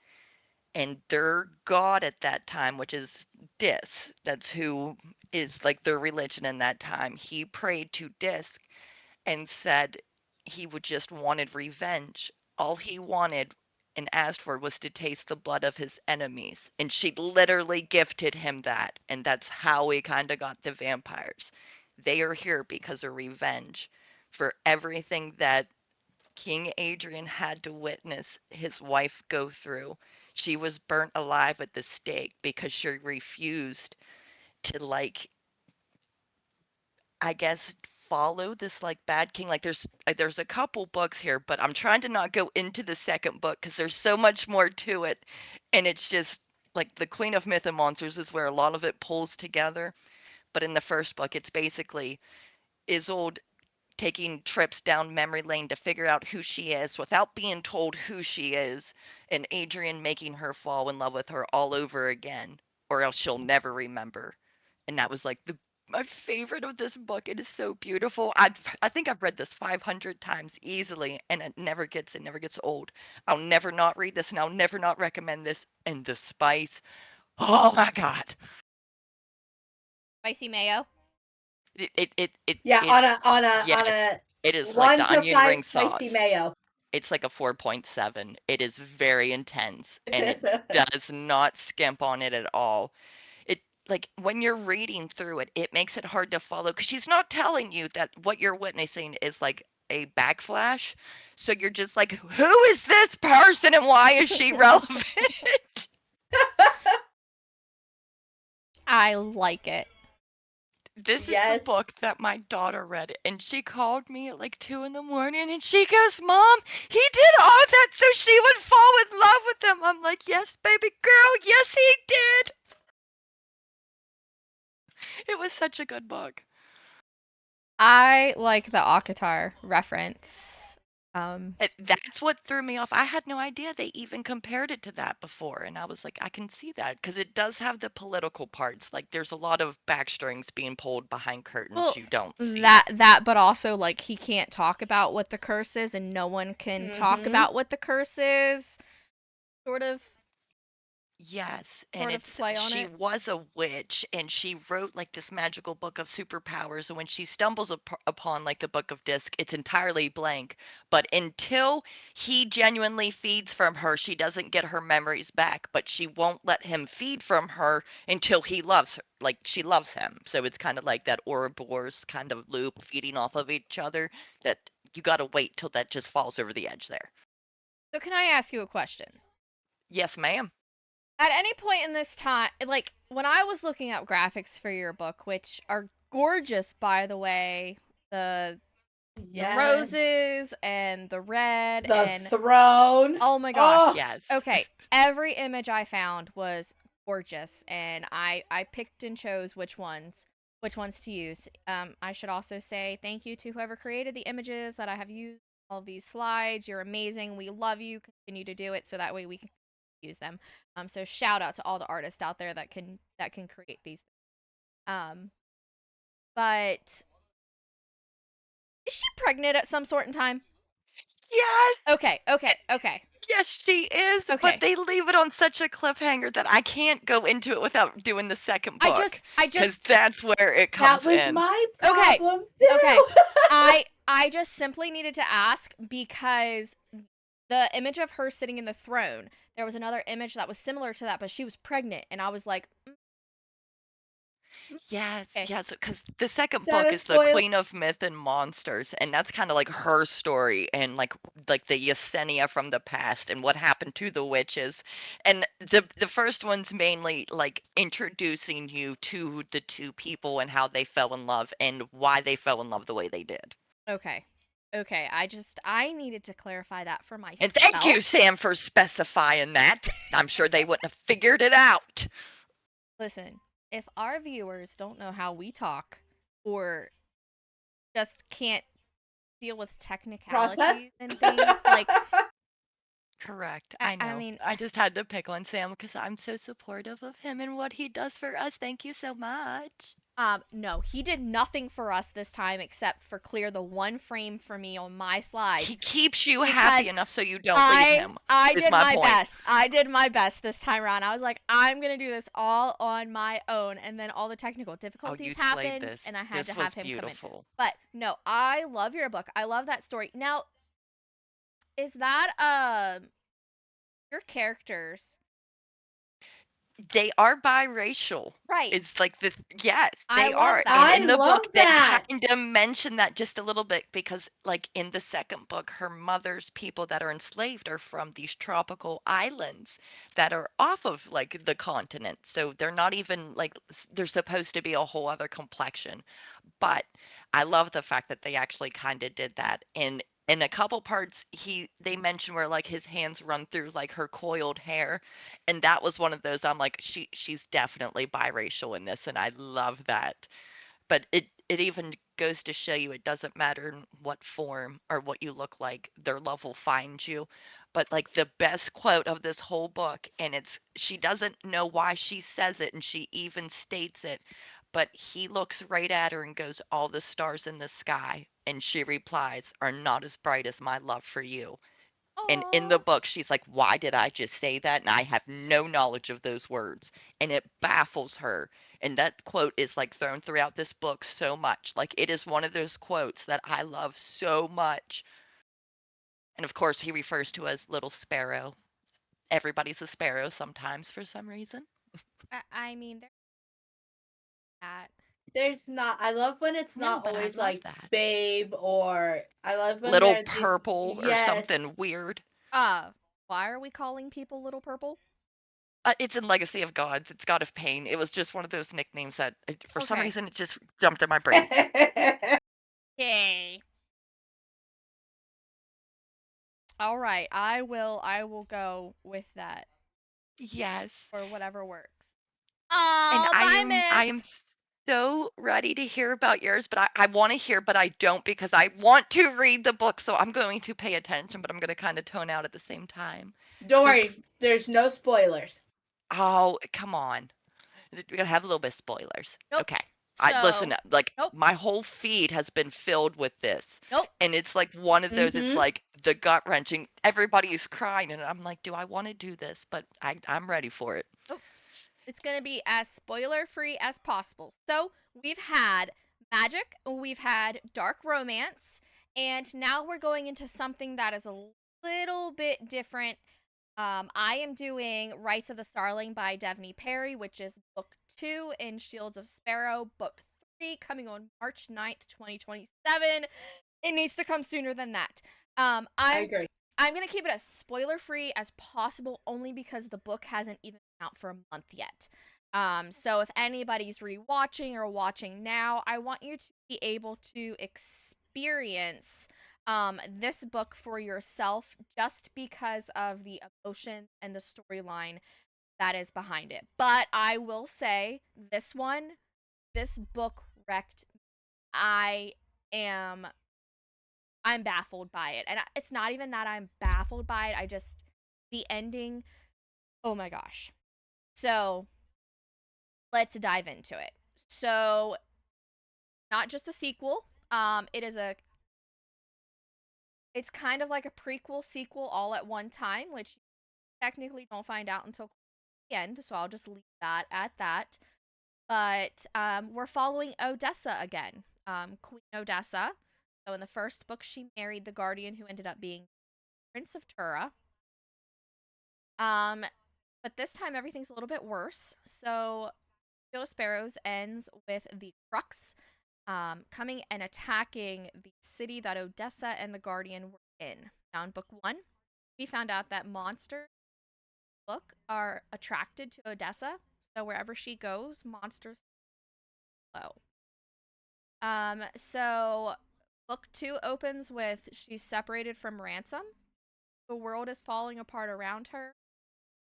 D: And their god at that time, which is Dis, that's who is like their religion in that time, he prayed to Dis and said he would just wanted revenge. All he wanted and asked for was to taste the blood of his enemies. And she literally gifted him that. And that's how we kind of got the vampires. They are here because of revenge for everything that King Adrian had to witness his wife go through. She was burnt alive at the stake because she refused to, like, I guess, follow this like bad king. Like there's a couple books here, but I'm trying to not go into the second book because there's so much more to it, and it's just like the Queen of Myth and Monsters is where a lot of it pulls together. But in the first book, it's basically Isolde taking trips down memory lane to figure out who she is without being told who she is, and Adrian making her fall in love with her all over again, or else she'll never remember. And that was like the my favorite of this book. It is so beautiful. I think I've read this 500 times easily, and it never gets old. I'll never not read this, and I'll never not recommend this. And the spice, oh my god,
C: Spicy mayo.
B: Yeah,
D: it's
B: on
D: yes,
B: a
D: it is like
B: one
D: the
B: to
D: onion
B: five
D: ring
B: spicy
D: sauce.
B: mayo.
D: It's like a 4.7. It is very intense and it does not skimp on it at all. It like when you're reading through it, it makes it hard to follow because she's not telling you that what you're witnessing is like a backflash. So you're just like, who is this person and why is she relevant?
C: I like it.
D: This is the
B: Yes.
D: book that my daughter read, and she called me at like 2 in the morning and she goes, Mom, he did all that so she would fall in love with him. I'm like, yes, baby girl, yes, he did. It was such a good book.
C: I like the Akatar reference.
D: That's what threw me off. I had no idea they even compared it to that before. And I was like, I can see that because it does have the political parts. Like, there's a lot of backstrings being pulled behind curtains
C: Well,
D: you don't see.
C: that, but also like he can't talk about what the curse is, and no one can talk
B: Mm-hmm.
C: about what the curse is. Sort of,
D: Yes, and
C: sort of play on
D: she
C: it.
D: was a witch and she wrote like this magical book of superpowers, and when she stumbles upon like the book of disc, it's entirely blank. But until he genuinely feeds from her, she doesn't get her memories back, but she won't let him feed from her until he loves her, like she loves him. So it's kind of like that Ouroboros kind of loop feeding off of each other that you got to wait till that just falls over the edge there.
C: So can I ask you a question?
D: Yes, ma'am.
C: At any point in this time, like when I was looking up graphics for your book, which are gorgeous by the way, the
B: Yes.
C: roses and the red
B: The
C: and
B: throne.
C: oh my gosh.
B: Oh,
D: Yes.
C: Okay, every image I found was gorgeous, and I picked and chose which ones to use. I should also say thank you to whoever created the images that I have used. All of these slides, you're amazing. We love you. Continue to do it so that way we can use them. So shout out to all the artists out there that can create these. Um, but is she pregnant at some sort in time?
D: Yes,
C: Okay.
D: yes, she is, but
C: Okay.
D: they leave it on such a cliffhanger that I can't go into it without doing the second
C: I
D: book,
C: just
D: because that's where it
B: That
D: comes
B: was
D: in.
B: my
C: Okay.
B: problem too.
C: Okay. I just simply needed to ask because the image of her sitting in the throne, there was another image that was similar to that, but she was pregnant, and I was like,
D: Yes,
C: okay.
D: yes, because the second
B: Is that
D: book
B: a
D: is the
B: spoiler?
D: Queen of Myth and Monsters, and that's kind of like her story and like the Yesenia from the past and what happened to the witches. And the first one's mainly like introducing you to the two people and how they fell in love and why they fell in love the way they did.
C: Okay. Okay. I needed to clarify that for
D: And thank you,
C: myself.
D: Sam, for specifying that. I'm sure they wouldn't have figured it out.
C: Listen, if our viewers don't know how we talk or just can't deal with
B: Process?
C: technicalities and things, like,
D: Correct.
C: I,
D: I
C: I
D: know.
C: mean,
D: I just had to pick on Sam because I'm so supportive of him and what he does for us. Thank you so much.
C: no, he did nothing for us this time except for clear the one frame for me on my slides
D: He keeps you happy
C: because
D: enough so you don't leave him,
C: I
D: is
C: did
D: my
C: my
D: point.
C: best. I did my best this time around. I was like, I'm gonna do this all on my own, and then all the technical
D: Oh,
C: difficulties
D: you slayed
C: happened,
D: this.
C: and I had to
D: This
C: have
D: was
C: him come in.
D: beautiful.
C: But no, I love your book. I love that story. Now, is that your characters?
D: They are biracial.
C: Right.
D: It's like yes,
C: I
D: they
C: love
D: are. And
C: that.
B: I
D: in the
B: love
D: book, they
B: that.
D: kind of mention that just a little bit because, like, in the second book, her mother's people that are enslaved are from these tropical islands that are off of, like, the continent. So they're not even, like, they're supposed to be a whole other complexion. But I love the fact that they actually kind of did that. And in a couple parts, they mention where like his hands run through like her coiled hair, and that was one of those. I'm like, she's definitely biracial in this, and I love that. But it even goes to show you it doesn't matter in what form or what you look like, their love will find you. But like the best quote of this whole book, and it's she doesn't know why she says it, and she even states it, but he looks right at her and goes, "All the stars in the sky." And she replies, "Are not as bright as my love for you." And in the
C: Oh.
D: book, she's like, "Why did I just say that?" And I have no knowledge of those words. And it baffles her. And that quote is like thrown throughout this book so much. Like, it is one of those quotes that I love so much. And of course, he refers to as Little Sparrow. Everybody's a sparrow sometimes for some reason.
C: I mean, there's that.
B: There's not. I love when it's
D: No,
B: not
D: but I
B: always
D: love
B: like
D: that.
B: babe, or I love when
D: Little
B: there's these.
D: purple or
B: Yes.
D: something weird.
C: Why are we calling people Little Purple?
D: It's in Legacy of Gods. It's God of Pain. It was just one of those nicknames that, for some
C: Okay.
D: reason, it just jumped in my brain.
C: Yay. All right. I will go with that
D: Yes.
C: or whatever works.
D: And
C: Oh, bye,
D: I am
C: Myth.
D: so ready to hear about yours, but I want to hear, but I don't because I want to read the book. So I'm going to pay attention, but I'm going to kind of tone out at the same time.
B: Don't
D: So,
B: worry. There's no spoilers.
D: oh, come on. We're going to have a little bit of spoilers.
C: Nope.
D: Okay. I listen,
C: So,
D: like
C: nope.
D: my whole feed has been filled with this.
C: Nope.
D: And it's like one of those, it's
B: Mm-hmm.
D: like the gut wrenching. Everybody is crying, and I'm like, do I want to do this? But I'm ready for it.
C: Nope. It's going to be as spoiler free as possible. So, we've had magic, we've had dark romance, and now we're going into something that is a little bit different. I am doing Rights of the Starling by Devney Perry, which is book 2 in Shields of Sparrow, book 3 coming on March 9th, 2027. It needs to come sooner than that.
B: I
C: I'm
B: agree.
C: I'm gonna keep it as spoiler free as possible, only because the book hasn't even been out for a month yet. So if anybody's rewatching or watching now, I want you to be able to experience this book for yourself, just because of the emotion and the storyline that is behind it. But I will say, this book wrecked. I am I'm baffled by it. And it's not even that I'm baffled by it. The ending, oh my gosh. So let's dive into it. So not just a sequel. It is a it's kind of like a prequel sequel all at one time, which you technically don't find out until the end. So I'll just leave that at that. But we're following Odessa again, Queen Odessa. So in the first book, she married the guardian who ended up being Prince of Tura. Um, but this time everything's a little bit worse. So Field of Sparrows ends with the Crux coming and attacking the city that Odessa and the Guardian were in. Now, in book 1, we found out that monsters book are attracted to Odessa, so wherever she goes, monsters flow. So book 2 opens with she's separated from Ransom. The world is falling apart around her.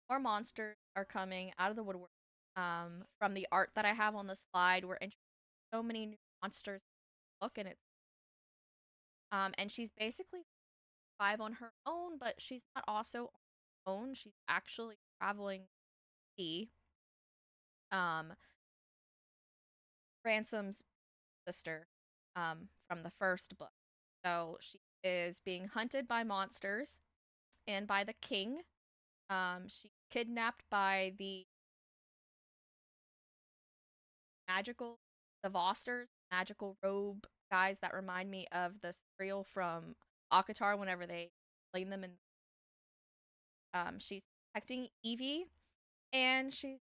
C: More monsters are coming out of the woodwork. From the art that I have on the slide, we're introducing so many new monsters in the book, and she's basically 5 on her own, but she's not also on her own. She's actually traveling with um Ransom's sister from the first book. So she is being hunted by monsters and by the king. She's kidnapped by the magical the Vosters, magical robe guys that remind me of the cereal from Akatar whenever they explain them in she's protecting Evie, and she's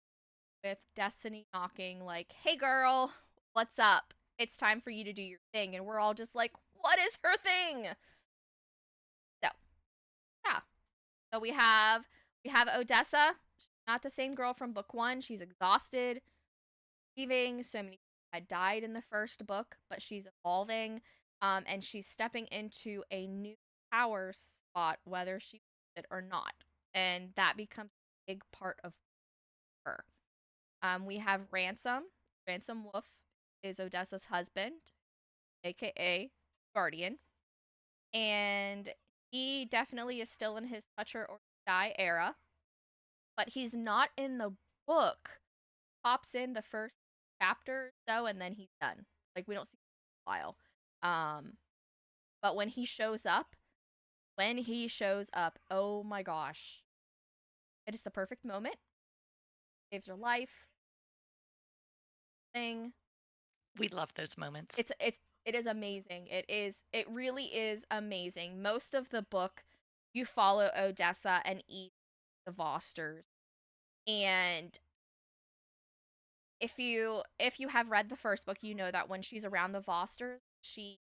C: with Destiny knocking like, "Hey girl, what's up? It's time for you to do your thing." And we're all just like, "What is her thing?" So, yeah. So we have Odessa. She's not the same girl from book 1. She's exhausted, leaving. So many people had died in the first book, but she's evolving. And she's stepping into a new power spot, whether she wants it or not. And that becomes a big part of her. We have Ransom. Ransom Wolf is Odessa's husband, aka Guardian. And he definitely is still in his touch her or die era, but he's not in the book. Pops in the first chapter or so, and then he's done. Like, we don't see him for a while. But when he shows up, oh my gosh. It is the perfect moment. Saves her life. Thing.
D: We love those moments.
C: It is amazing. It really is amazing. Most of the book you follow Odessa and eat the Vosters. And if you have read the first book, you know that when she's around the Vosters, she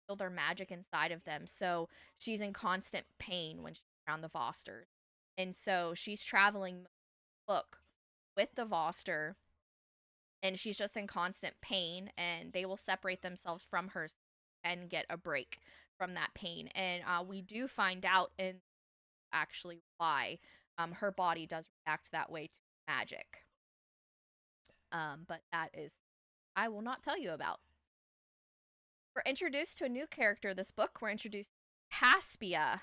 C: feel their magic inside of them. So she's in constant pain when she's around the Vosters. And so she's traveling book with the Voster, and she's just in constant pain, and they will separate themselves from her and get a break from that pain. And we do find out in actually why her body does react that way to magic. But that is I will not tell you about. We're introduced to a new character this book. We're introduced to Caspia.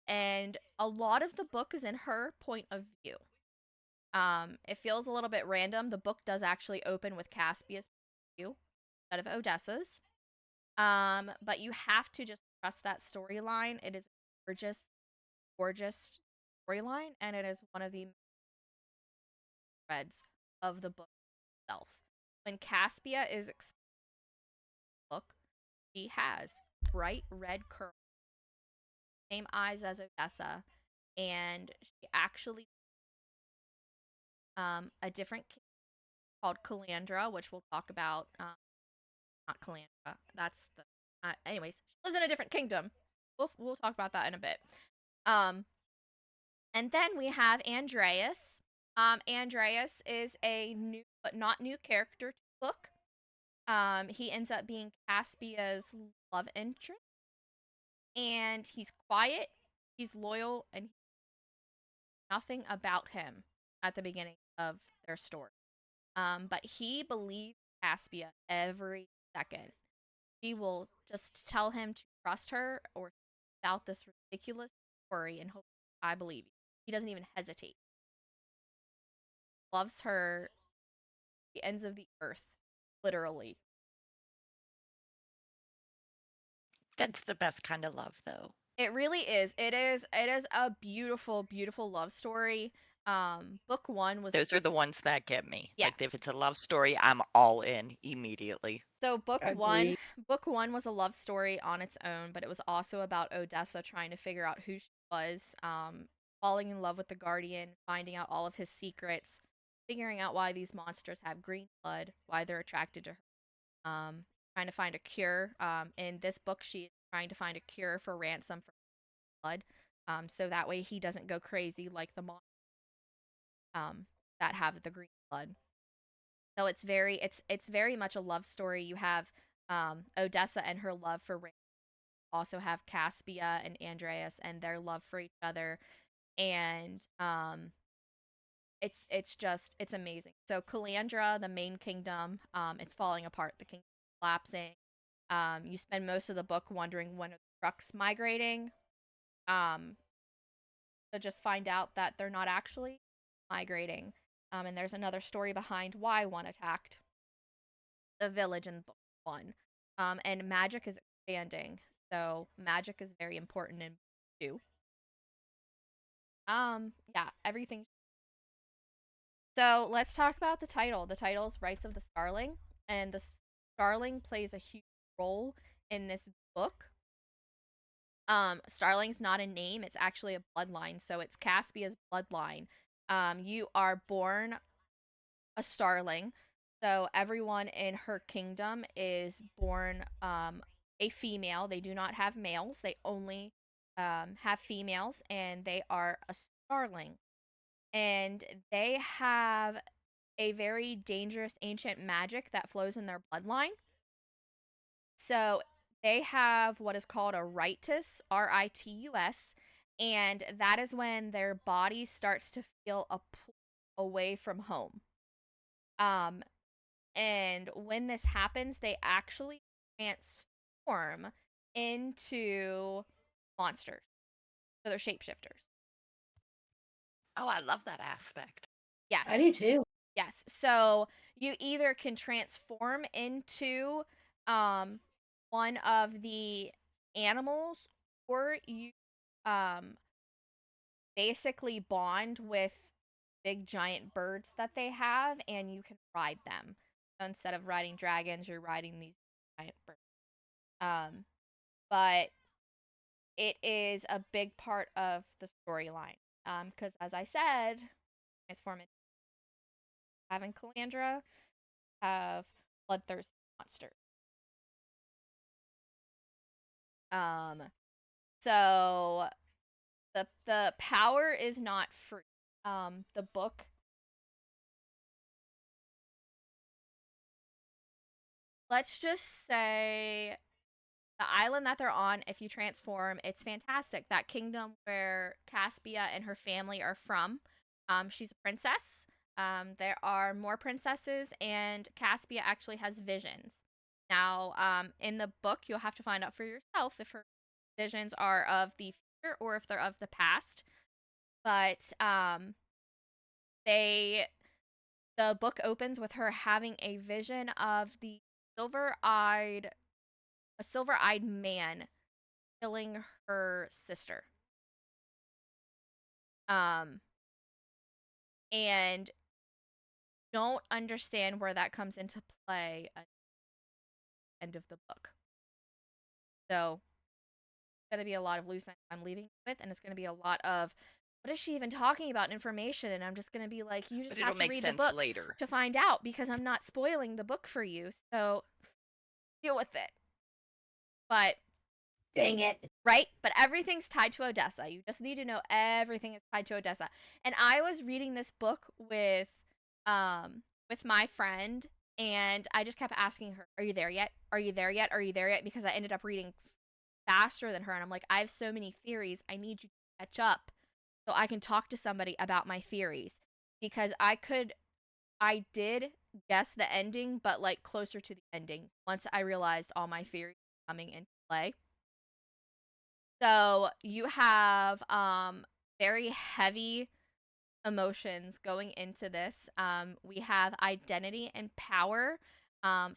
C: And a lot of the book is in her point of view. It feels a little bit random. The book does actually open with Caspia's view instead of Odessa's. But you have to just trust that storyline. It is a gorgeous, gorgeous storyline, and it is one of the threads of the book itself. When Caspia is book, she has bright red curls, same eyes as Odessa, and she actually a different called Calandra, which we'll talk about. Not Calandra. That's the. Anyways, she lives in a different kingdom. We'll talk about that in a bit. And then we have Andreas. Andreas is a new but not new character to the book. He ends up being Caspia's love interest, and he's quiet, he's loyal, and nothing about him at the beginning of their story. But he believes Caspia every second. She will just tell him to trust her or about this ridiculous story and hope I believe you. He doesn't even hesitate. Loves her the ends of the earth, literally.
D: That's the best kind of love, though.
C: It really is. It is a beautiful, beautiful love story. Book one was
D: Those are the ones that get me.
C: Yeah.
D: Like if it's a love story, I'm all in immediately.
C: So
B: Agreed.
C: book one was a love story on its own, but it was also about Odessa trying to figure out who she was, falling in love with the Guardian, finding out all of his secrets, figuring out why these monsters have green blood, why they're attracted to her, trying to find a cure. In this book, she is trying to find a cure for Ransom for blood, so that way he doesn't go crazy like the monsters that have the green blood. So it's very much a love story. You have Odessa and her love for Ray. Also have Caspia and Andreas and their love for each other, and it's amazing. So Calandra, the main kingdom, it's falling apart. The kingdom is collapsing. You spend most of the book wondering when are the trucks migrating. To just find out that they're not actually migrating. And there's another story behind why one attacked the village in book one. And magic is expanding, so magic is very important in book two. Yeah, everything. So let's talk about the title. The title is Rights of the Starling, and the Starling plays a huge role in this book. Starling's not a name, it's actually a bloodline, so it's Caspia's bloodline. You are born a starling, so everyone in her kingdom is born a female. They do not have males, they only have females, and they are a starling. And they have a very dangerous ancient magic that flows in their bloodline. So they have what is called a ritus, Ritus, and that is when their body starts to feel a pull away from home. And when this happens, they actually transform into monsters. So they're shapeshifters.
D: Oh, I love that aspect.
C: Yes.
B: I do too.
C: Yes. So you either can transform into one of the animals, or you basically bond with big giant birds that they have and you can ride them. So instead of riding dragons, you're riding these giant birds. But it is a big part of the storyline. Because as I said, transformative having Calandra have bloodthirsty monsters. So the power is not free. The book let's just say the island that they're on, if you transform, it's fantastic. That kingdom where Caspia and her family are from, she's a princess. There are more princesses, and Caspia actually has visions. Now, in the book, you'll have to find out for yourself if her visions are of the future or if they're of the past. But the book opens with her having a vision of silver-eyed a silver-eyed man killing her sister. And don't understand where that comes into play at the end of the book. So it's gonna be a lot of loose ends I'm leaving with, and it's gonna be a lot of what is she even talking about information, and I'm just gonna be like, you just have to read the book
D: later
C: to find out, because I'm not spoiling the book for you, so deal with it. But
B: dang it.
C: Right? But everything's tied to Odessa. You just need to know everything is tied to Odessa. And I was reading this book with my friend, and I just kept asking her, "Are you there yet? Are you there yet? Are you there yet?" Because I ended up reading faster than her, and I'm like, "I have so many theories. I need you to catch up so I can talk to somebody about my theories." Because I did guess the ending, but like closer to the ending once I realized all my theories coming into play. So you have very heavy emotions going into this. We have identity and power.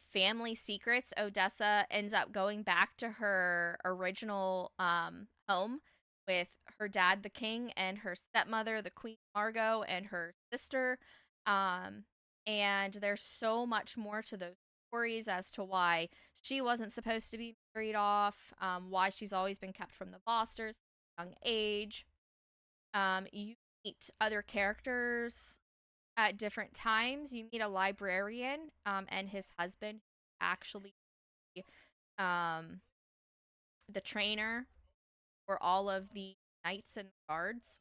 C: family secrets. Odessa ends up going back to her original home with her dad, the king, and her stepmother, the Queen Margot, and her sister. Um, and there's so much more to those stories as to why she wasn't supposed to be married off, why she's always been kept from the Fosters at a young age. You meet other characters at different times. You meet a librarian and his husband, actually um, the trainer for all of the knights and guards.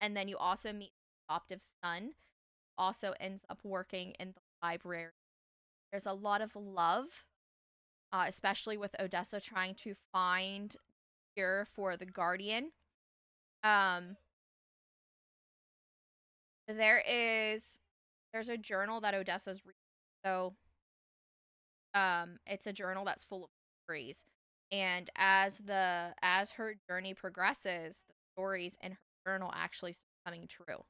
C: And then you also meet the adoptive son, also ends up working in the library. There's a lot of love, especially with Odessa trying to find cure for the guardian. Um, there's a journal that Odessa's reading. So it's a journal that's full of stories, and as her journey progresses, the stories in her journal actually start coming true.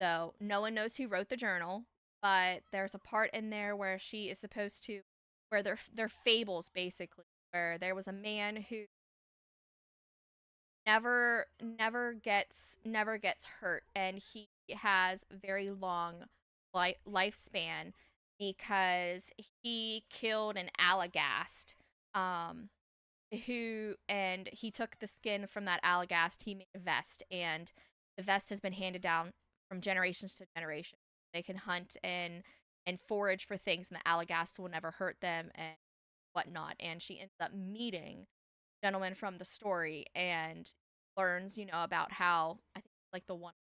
C: So no one knows who wrote the journal, but there's a part in there where she is supposed to, where they're fables basically, where there was a man who never gets hurt, and he has very long lifespan because he killed an Allagast, um and he took the skin from that Allagast. He made a vest, and the vest has been handed down from generations to generation. They can hunt and forage for things, and the Allagast will never hurt them and whatnot. And she ends up meeting gentleman from the story and learns, about how, I think, like, the one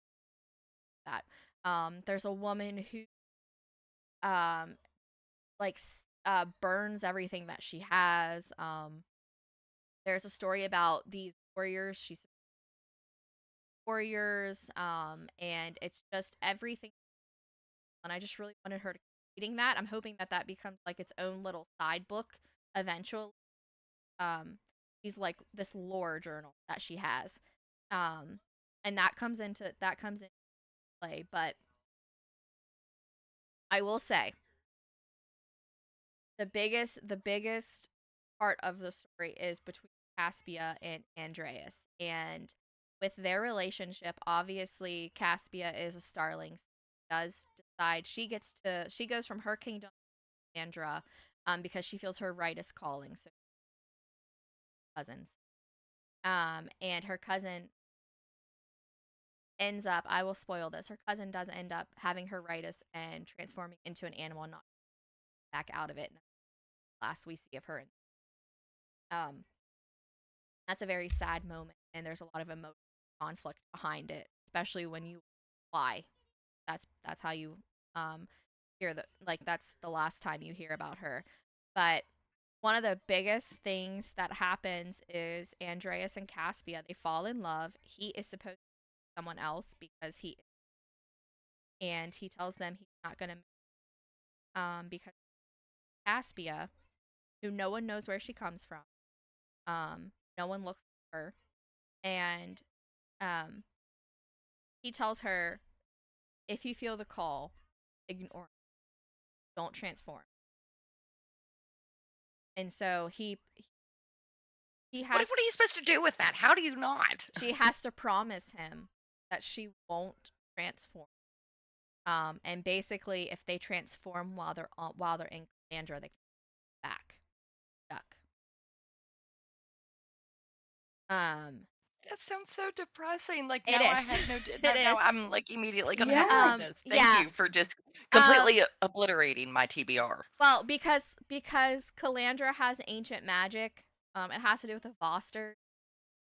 C: that there's a woman who um like burns everything that she has. There's a story about these warriors. She's warriors, and it's just everything. And I just really wanted her to keep reading that. I'm hoping that that becomes like its own little side book eventually. She's like this lore journal that she has, um, and that comes into play. But I will say the biggest part of the story is between Caspia and Andreas. And with their relationship, obviously Caspia is a starling. So she does decide she goes from her kingdom to Andra, because she feels her right is calling. So cousins. And her cousin ends up, I will spoil this, her cousin does end up having her rightus and transforming into an animal and not back out of it. And that's the last we see of her. Um, that's a very sad moment, and there's a lot of emotional conflict behind it, especially when you why. That's how you hear that's the last time you hear about her. But one of the biggest things that happens is Andreas and Caspia, they fall in love. He is supposed to be someone else because he tells them he's not gonna because Caspia, who no one knows where she comes from, no one looks at her, and um he tells her, if you feel the call, ignore it. Don't transform. And so he
D: What,
C: has
D: what are you supposed to do with that? How do you not?
C: she has to promise him that she won't transform. And basically, if they transform while they're in Cassandra, they can come back. Duck.
D: That sounds so depressing. Like,
C: It
D: now I
C: is.
D: have no.
C: It
D: Now
C: is.
D: I'm like immediately gonna have to
B: Yeah.
D: read this. Thank
C: Yeah.
D: you for just
C: Um,
D: completely obliterating my TBR.
C: Well, because Calandra has ancient magic, it has to do with the Foster,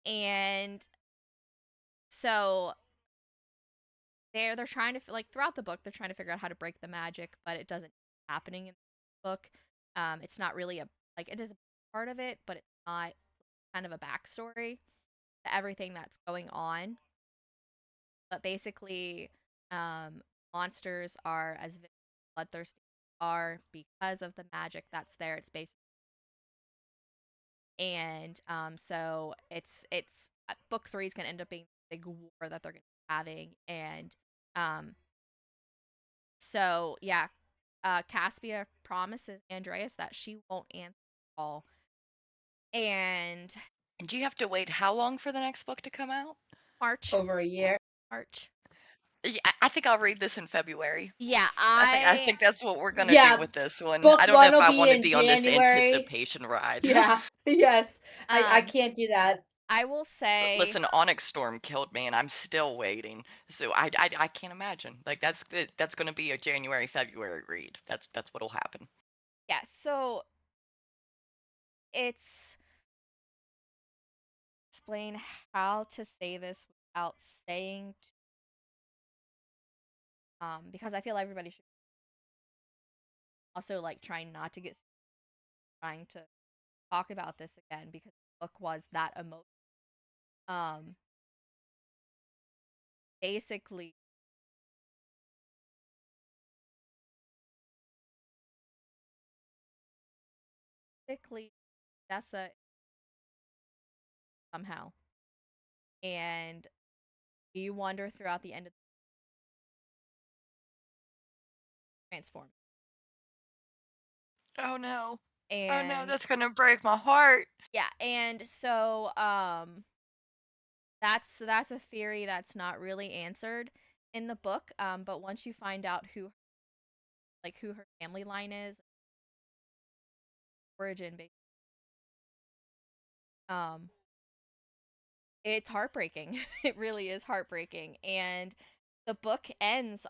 C: and so they're trying to like throughout the book they're trying to figure out how to break the magic, but it doesn't happening in the book. It's not really a like it is a part of it, but it's not kind of a backstory to everything that's going on. But basically, monsters are as bloodthirsty are because of the magic that's there. It's basically and so it's book 3 is gonna end up being a big war that they're gonna be having, and um so yeah, Caspia promises Andreas that she won't answer the call. And
D: Do you have to wait how long for the next book to come out?
C: March.
B: Over a year.
C: March.
D: Yeah, I think I'll read this in February.
C: Yeah,
D: I think that's what we're gonna do
B: Yeah,
D: with this one.
B: book
D: I don't know
B: one
D: if
B: will
D: I
B: be
D: want to
B: in
D: be on this
B: January.
D: anticipation ride.
B: Yeah, yes. I
C: Um,
B: can't do that.
C: I will say,
D: Listen, Onyx Storm killed me, and I'm still waiting. So I can't imagine. Like that's gonna be a January February read. That's what'll happen.
C: yeah. So it's explain how to say this without saying because I feel everybody should also like trying not to get trying to talk about this again because the book was that emotional. Um, basically, Dessa somehow, and you wonder throughout the end of the transform.
D: Oh no. Oh no,
C: And
D: that's gonna break my heart.
C: yeah, and so that's a theory that's not really answered in the book. But once you find out who her family line is, origin, um, it's heartbreaking. It really is heartbreaking, and the book is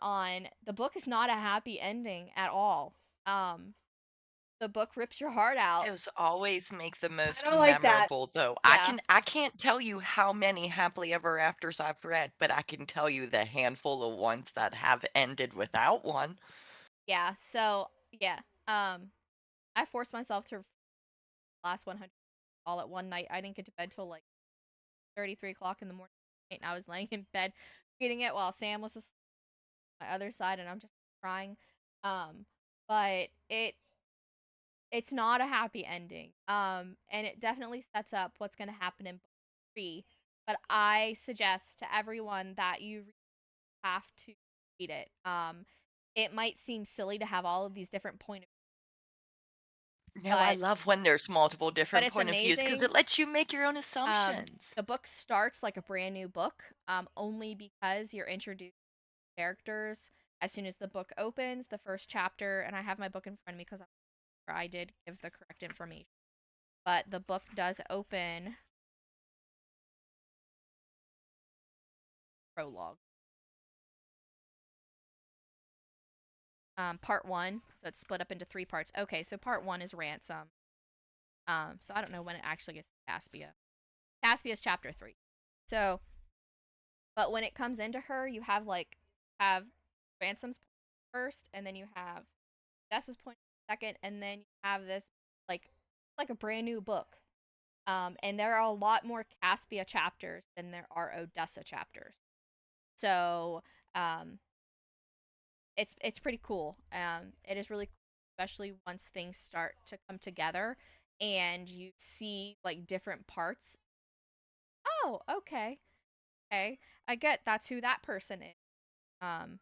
C: not a happy ending at all. The book rips your heart out.
D: Those always make the most
B: don't like that.
D: memorable, though.
C: Yeah.
D: I can't tell you how many happily ever afters I've read, but I can tell you the handful of ones that have ended without one.
C: Yeah. So yeah. I forced myself to last 100 all at one night. I didn't get to bed till like 33 o'clock in the morning, and I was laying in bed reading it while Sam was asleep on my other side, and I'm just crying. But it's not a happy ending. And it definitely sets up what's going to happen in book 3. But I suggest to everyone that you have to read it. It might seem silly to have all of these different point of
D: No, I
C: but
D: love when there's multiple different
C: it's
D: point of views because
C: amazing.
D: it lets you make your own assumptions.
C: The book starts like a brand new book, only because you're introduced to characters as soon as the book opens. The first chapter, and I have my book in front of me because I did give the correct information. But the book does open prologue. Part 1, so it's split up into 3 parts. Okay, so part 1 is Ransom. So I don't know when it actually gets to Caspia. Caspia is chapter 3. So, but when it comes into her, you have Ransom's first, and then you have Jess's point second, and then you have this like a brand new book. And there are a lot more Caspia chapters than there are Odessa chapters. So, it's pretty cool. It is really cool, especially once things start to come together and you see like different parts. Oh, okay, okay, I get that's who that person is. Um,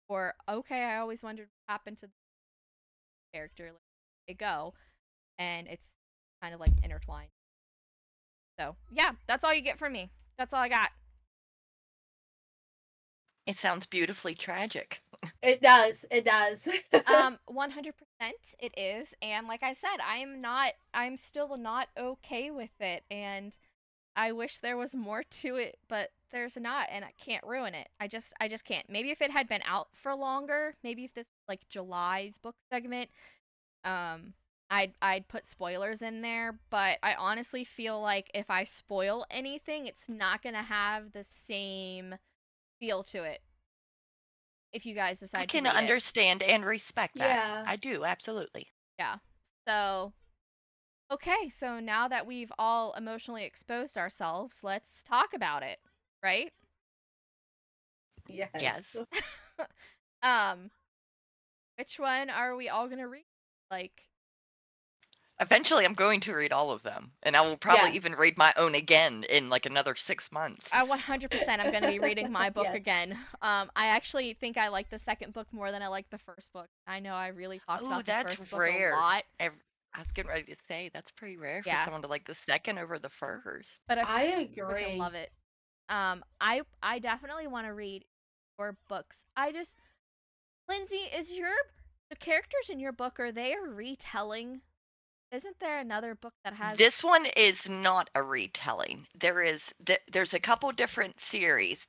C: or okay, I always wondered what happened to the character. Like, they go, and it's kind of like intertwined. So yeah, that's all you get from me. That's all I got.
D: It sounds beautifully tragic.
B: It does. It does.
C: 100% it is, and like I said, I'm still not okay with it, and I wish there was more to it, but there's not, and I can't ruin it. I just can't. Maybe if it had been out for longer, maybe if this like July's book segment, I'd put spoilers in there, but I honestly feel like if I spoil anything, it's not gonna have the same feel to it if you guys
D: I
C: decide to
D: can
C: read it.
D: understand and respect that.
B: Yeah.
D: I do, absolutely.
C: Yeah. So, okay, so now that we've all emotionally exposed ourselves, let's talk about it, right?
B: Yes.
D: Yes.
C: um, which one are we all gonna read? Like,
D: Eventually, I'm going to read all of them, and I will probably
B: Yes.
D: even read my own again in like another 6 months.
C: 100% I'm going to be reading my book
B: Yes.
C: again. I actually think I like the second book more than I like the first book. I know I really talked
D: Oh,
C: about the
D: that's
C: first book a
D: rare.
C: lot.
D: I was getting ready to say that's pretty rare for
C: Yeah,
D: someone to like the second over the first.
C: but I
B: I
C: freaking
B: agree.
C: love it. I definitely want to read your books. Lindsay, is the characters in your book, are they a retelling? Isn't there another book that has
D: This one is not a retelling. There's a couple different series.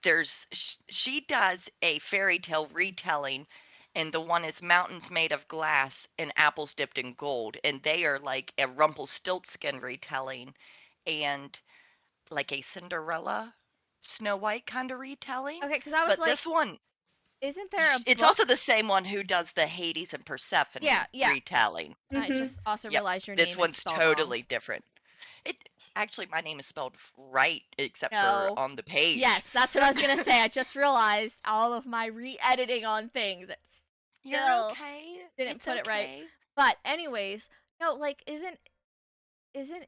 D: She does a fairy tale retelling, and the one is Mountains Made of Glass and Apples Dipped in Gold, and they are like a Rumpelstiltskin retelling and like a Cinderella, Snow White kind of retelling.
C: Okay, because I was
D: But this
C: like,
D: one,
C: isn't there a
D: it's also
C: book?
D: the same one who does the Hades and
C: Yeah,
D: Persephone
C: yeah.
D: retelling.
C: I
B: Mm-hmm.
C: just also
D: Yep,
C: realized your
D: this
C: name is
D: one's
C: spelled wrong.
D: totally different. It actually, my name is spelled right except for
C: No.
D: on the page.
C: Yes, that's what I was gonna say. I just realized all of my re-editing on things. It
D: You're
C: still
D: okay.
C: didn't
D: It's
C: put it right.
D: okay.
C: But anyways, no, like isn't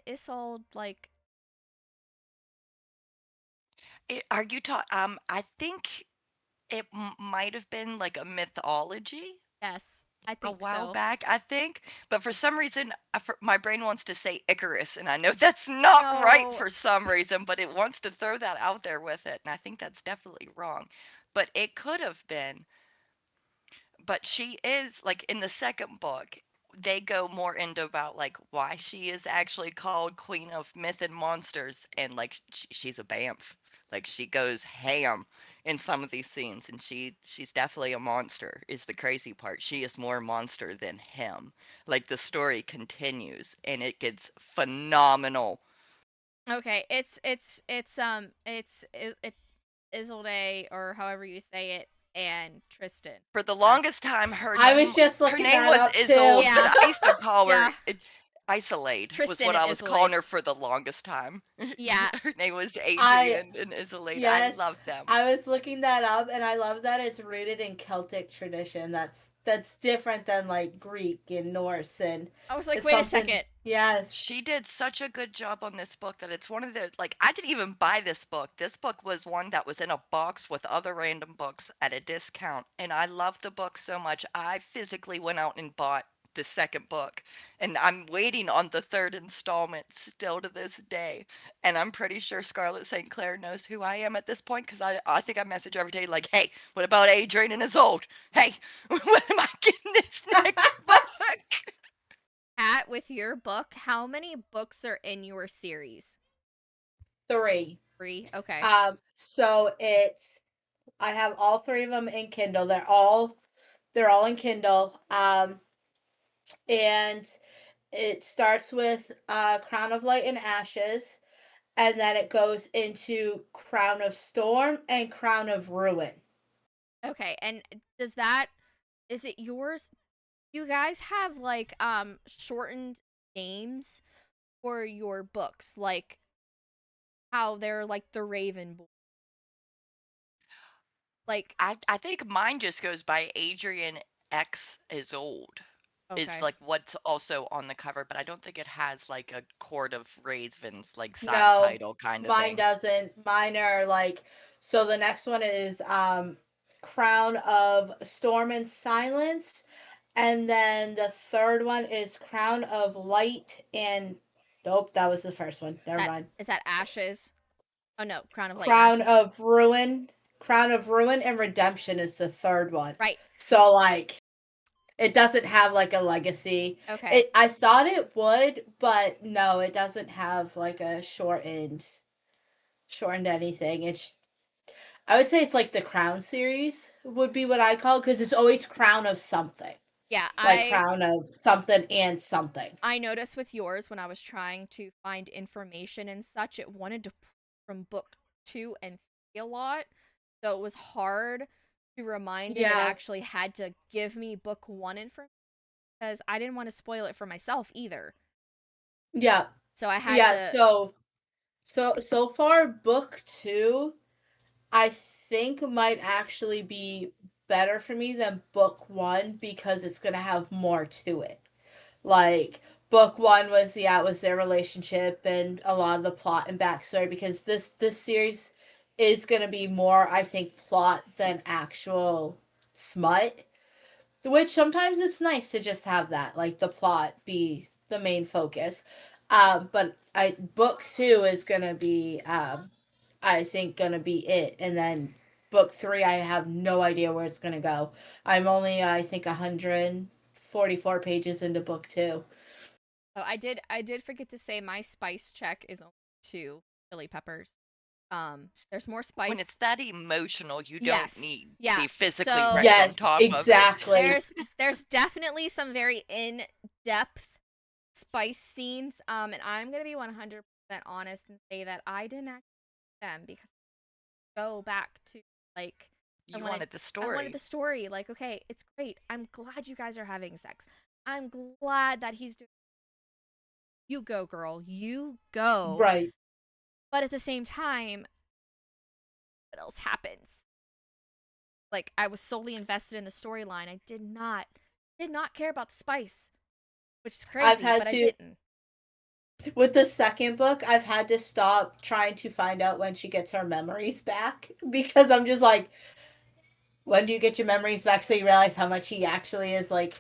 C: Isolde like
D: Are you I think it might have been like a mythology
C: yes, I
D: a
C: think
D: while
C: so.
D: back, I think. But for some reason, my brain wants to say Icarus, and I know that's not right
C: No.
D: for some reason, but it wants to throw that out there with it, and I think that's definitely wrong. But it could have been. But she is like in the second book, they go more into about like why she is actually called Queen of Myth and Monsters, and like she's a bamf. Like she goes ham in some of these scenes, and she's definitely a monster. Is the crazy part? She is more monster than him. Like the story continues, and it gets phenomenal.
C: Okay, it's Isolde or however you say it and Tristan.
D: For the
C: Uh,
D: longest time,
B: I was just
D: her
B: looking
D: name
B: that
D: was
B: up too.
D: Isolde, but
C: yeah.
D: I used to call her
C: Yeah.
D: Isolade was
C: Tristan
D: what
C: and
D: I was calling
C: Isolde.
D: her for the longest time.
C: Yeah.
D: Her name was
B: I
D: Adrian and Isolade. I
B: Yes,
D: love them.
B: I was looking that up, and I love that it's rooted in Celtic tradition. That's different than like Greek and Norse, and
C: I was like,
B: it's
C: wait a
B: something.
C: second.
B: Yes.
D: She did such a good job on this book that it's one of the like I didn't even buy this book. This book was one that was in a box with other random books at a discount, and I loved the book so much. I physically went out and bought the second book, and I'm waiting on the third installment still to this day. And I'm pretty sure Scarlett St. Clair knows who I am at this point because I think I message her every day like, "Hey, what about Adrian and Isolde? Hey, when am I getting this next book?"
C: Pat, with your book, how many books are in your series?
B: 3.
C: 3. Okay.
B: So I have all 3 of them in Kindle. They're all in Kindle. And it starts with Crown of Light and Ashes, and then it goes into Crown of Storm and Crown of Ruin.
C: Okay. And is it yours? You guys have like shortened names for your books, like how they're like the Raven Boy. Like
D: I think mine just goes by Adrian X is old. Is
C: okay.
D: like what's also on the cover, but I don't think it has like a Court of Ravens like side
B: No,
D: title kind of
B: mine
D: thing.
B: doesn't. Mine are like, so the next one is Crown of Storm and Silence, and then the third one is Crown of Light and nope, that was the first one. Never
C: That
B: mind.
C: is that Ashes. Oh no, Crown of Light and
B: Crown
C: Ashes.
B: of Ruin, Crown of Ruin and Redemption is the third one.
C: Right.
B: So like it doesn't have like a legacy.
C: Okay.
B: I thought it would, but no, it doesn't have like a shortened anything. I would say it's like the Crown series would be what I call it, because it's always Crown of something.
C: Yeah,
B: Like Crown of something and something.
C: I noticed with yours when I was trying to find information and such, it wanted to from book 2 and 3 a lot. So it was hard to remind it. It
B: Yeah.
C: actually had to give me book 1 information because I didn't want to spoil it for myself either.
B: Yeah.
C: So I had
B: Yeah,
C: to
B: so far book 2 I think might actually be better for me than book 1 because it's going to have more to it. Like book one was their relationship and a lot of the plot and backstory, because this series is going to be more, I think, plot than actual smut, which sometimes it's nice to just have that, like the plot be the main focus. But book two is going to be I think going to be it, and then book three I have no idea where it's going to go. I'm only I think 144 pages into book two.
C: Oh, I did forget to say my spice check is only 2 chili peppers. There's more
D: When it's
C: spice.
D: that emotional, you don't
C: Yes.
D: need to
C: Yeah.
D: be physically
C: So
D: wrecked on
B: Yes,
D: top of it.
B: exactly.
C: there's definitely some very in-depth spice scenes. And I'm gonna be 100% honest and say that I didn't act them because I go back to like I
D: You
C: wanted
D: wanted the
C: I wanted
D: story.
C: the story. Like, okay, it's great. I'm glad you guys are having sex. I'm glad that he's doing. You go, girl. You go.
B: Right.
C: But at the same time, what else happens? Like, I was solely invested in the storyline. I did not care about the spice, which is
B: I've
C: crazy,
B: had
C: but I
B: to,
C: didn't.
B: with the second book, I've had to stop trying to find out when she gets her memories back, because I'm just like, when do you get your memories back so you realize how much he actually is like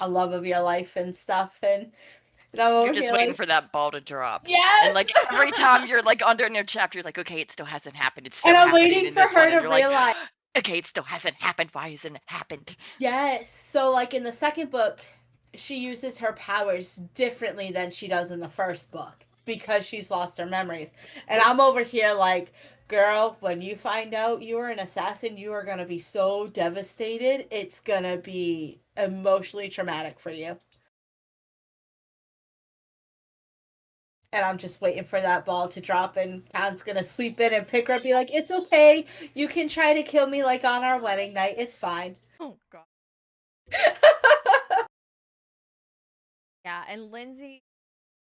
B: a love of your life and stuff, and I'm
D: You're
B: over
D: just
B: here
D: waiting
B: like,
D: for that ball to drop. And
B: yes.
D: like every time you're like under a new chapter, you're like, okay, it still hasn't happened. It's
B: And
D: so
B: I'm
D: happening
B: waiting
D: in
B: for
D: this one.
B: her
D: And
B: to
D: you're like,
B: realize.
D: okay, it still hasn't happened. Why hasn't it happened?
B: Yes. So, like in the second book, she uses her powers differently than she does in the first book because she's lost her memories. And I'm over here like, girl, when you find out you are an assassin, you are going to be so devastated. It's going to be emotionally traumatic for you. And I'm just waiting for that ball to drop, and Khan's going to sweep in and pick her up, be like, it's okay. You can try to kill me like on our wedding night. It's fine.
C: Oh, God. Yeah, and Lindsay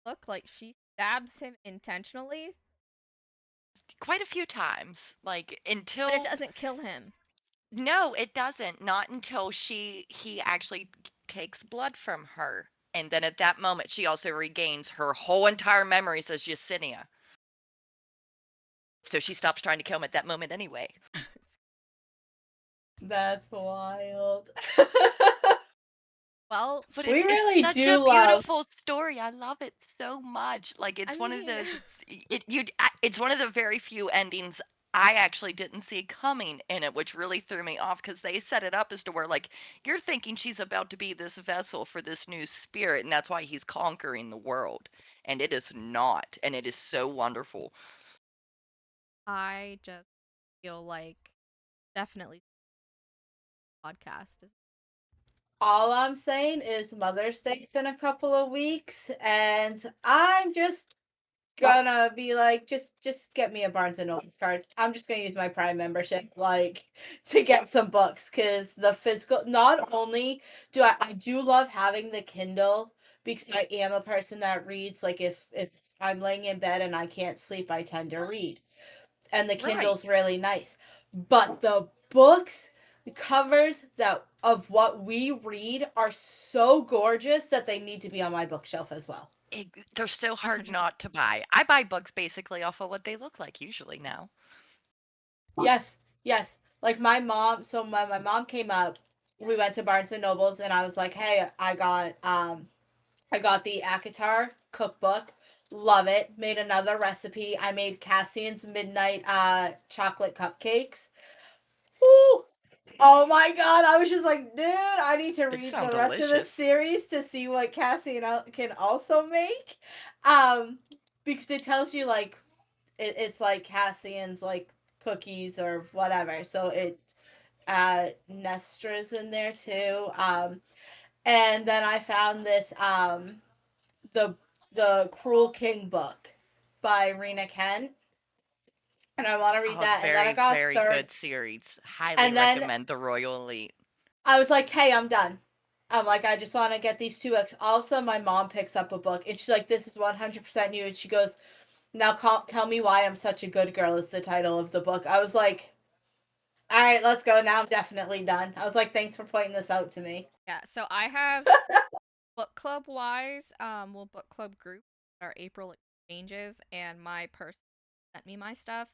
C: looked like she stabs him intentionally,
D: Quite a few times. Like
C: but it
D: until
C: doesn't kill him.
D: no, it doesn't. Not until he actually takes blood from her. And then at that moment she also regains her whole entire memories as Yesenia. So she stops trying to kill him at that moment anyway.
B: That's wild.
C: Well,
D: But
B: We
D: it's
B: really
D: such
B: do
D: a
B: love.
D: beautiful story. I love it so much. Like
C: I
D: it's one of
C: mean,
D: those it's one of the very few endings I actually didn't see coming in it, which really threw me off because they set it up as to where like you're thinking she's about to be this vessel for this new spirit and that's why he's conquering the world. And it is not. And it is so wonderful.
C: I just feel like definitely podcast is.
B: All I'm saying is Mother's Day's in a couple of weeks, and I'm just gonna be like, just get me a Barnes and Noble card. I'm just gonna use my Prime membership, like, to get some books, because the physical. Not only do I do love having the Kindle, because I am a person that reads. Like if I'm laying in bed and I can't sleep, I tend to read, and the
D: Right.
B: Kindle's really nice. But the books, the covers that of what we read are so gorgeous that they need to be on my bookshelf as well.
D: They're so hard
C: 100%.
D: not to buy. I buy books basically off of what they look like usually now.
B: Yes, yes. Like my mom, so my mom came up, we went to Barnes and Nobles, and I was like, "Hey, I got the Akatar cookbook. Love it. Made another recipe. I made Cassian's midnight chocolate cupcakes. Woo! Oh my god, I was just like, dude, I need to
D: It
B: read
D: sounds
B: the rest of the
D: delicious.
B: series to see what Cassian can also make. Because it tells you like it's like Cassian's like cookies or whatever. So it Nestra's in there too. And then I found this the Cruel King book by Rina Kent, and I want to read
D: Oh,
B: that. And then I
D: very,
B: got a
D: very
B: third,
D: good series. Highly
B: and then
D: recommend The Royal Elite.
B: I was like, "Hey, I'm done." I'm like, I just want to get these 2 books. All of a sudden, my mom picks up a book, and she's like, "This is 100% you." And she goes, "Now, tell me why I'm such a good girl." Is the title of the book. I was like, "All right, let's go." Now I'm definitely done. I was like, "Thanks for pointing this out to me."
C: Yeah, so I have book club wise, well, book club group, our April exchanges, and my person sent me my stuff.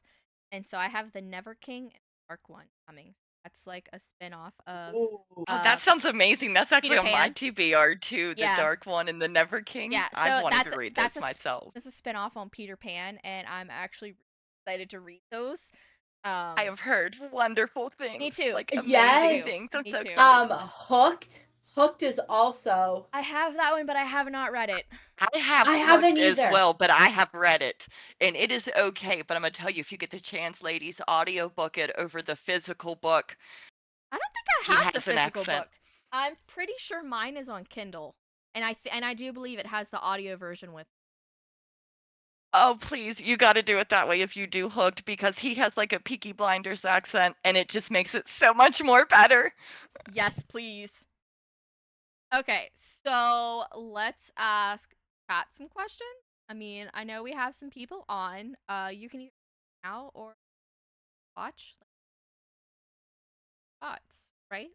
C: And so I have the Never King and Dark One coming. That's like a spin-off of
B: Ooh.
D: Oh, that sounds amazing. That's actually
C: Peter
D: on my
C: Pan.
D: TBR too, the
C: Yeah.
D: Dark One and the Never King.
C: Yeah,
D: I've
C: so
D: wanted to read those myself.
C: that's a spin-off on Peter Pan, and I'm actually excited to read those.
D: I have heard wonderful
C: Me
D: things,
C: too.
D: like
C: Me
D: amazing
C: too.
B: Yes.
D: things. I'm
C: Me
D: so
C: too.
D: excited.
B: Hooked. Hooked is also.
C: I have that one, but I have not read it.
D: I have
B: I haven't
D: Hooked as
B: either.
D: well, but I have read it, and it is okay. But I'm gonna tell you, if you get the chance, ladies, audiobook it over the physical book.
C: I don't think
D: He
C: I have the
D: has an
C: physical
D: accent.
C: book. I'm pretty sure mine is on Kindle, and I do believe it has the audio version with.
D: Oh, please, you got to do it that way if you do Hooked, because he has like a Peaky Blinders accent, and it just makes it so much more better.
C: Yes, please. Okay, so let's ask Pat some questions. I mean, I know we have some people on. You can either now or watch thoughts, right?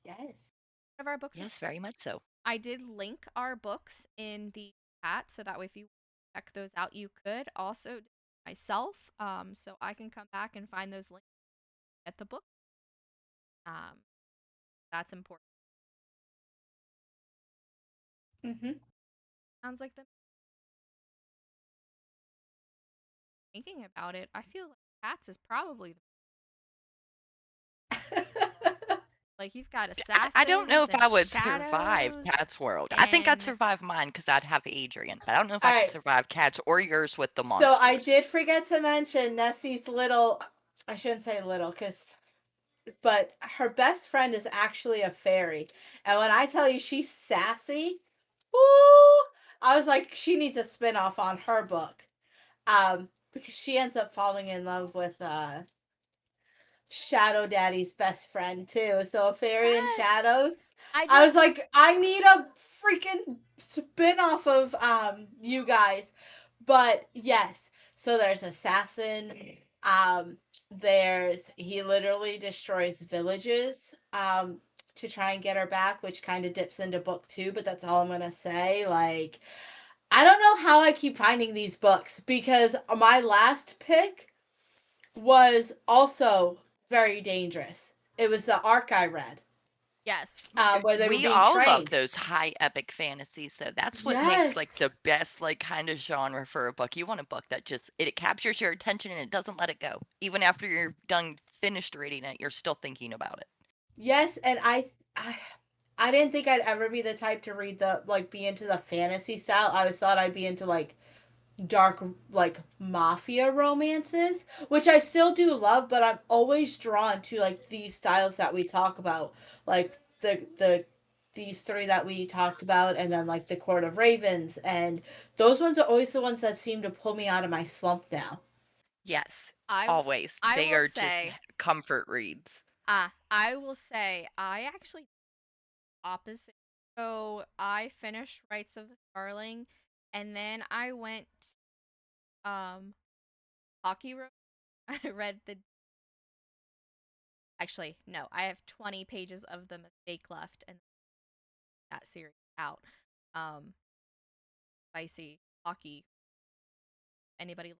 B: Yes.
C: Of our books.
D: Yes, very much so.
C: I did link our books in the chat, so that way if you check those out, you could also myself. So I can come back and find those links at the book. That's important.
B: Mm-hmm.
C: Sounds like the thinking about it. I feel like Cats is probably like you've got assassins.
D: I don't know if I would
C: shadows,
D: survive Cat's World. I think I'd
C: and
D: survive mine because I'd have Adrian, but I don't know if I
B: All
D: could
B: right.
D: survive Cat's or yours with the
B: So
D: monsters.
B: I did forget to mention Nessie's little. I shouldn't say little, but her best friend is actually a fairy, and when I tell you she's sassy, woo! I was like, she needs a spin-off on her book, because she ends up falling in love with Shadow Daddy's best friend too. So a fairy in
C: yes,
B: shadows.
C: I
B: I was
C: just
B: like, I need a freaking spin-off of you guys. But yes, so there's assassin. There's he literally destroys villages to try and get her back, which kind of dips into book 2, but that's all I'm gonna say. Like, I don't know how I keep finding these books because my last pick was also very dangerous. It was the arc I read,
C: yes.
B: where they were
D: We
B: being
D: all love
B: trained.
D: those high epic fantasies, so that's what makes like
B: Yes.
D: the best like kind of genre for a book. You want a book that just it captures your attention and it doesn't let it go. Even after you're done finished reading it, you're still thinking about it.
B: Yes, and I didn't think I'd ever be the type to read be into the fantasy style. I always thought I'd be into like dark like mafia romances, which I still do love, but I'm always drawn to like these styles that we talk about, like the these 3 that we talked about, and then like the Court of Ravens, and those ones are always the ones that seem to pull me out of my slump now.
D: Yes,
C: I
D: always.
C: I
D: They
C: will
D: are just
C: say
D: comfort reads.
C: I will say I actually opposite. So I finished Rites of the Starling, and then I went hockey road. I read the actually no, I have 20 pages of the mistake left, and that series out. Spicy hockey. Anybody?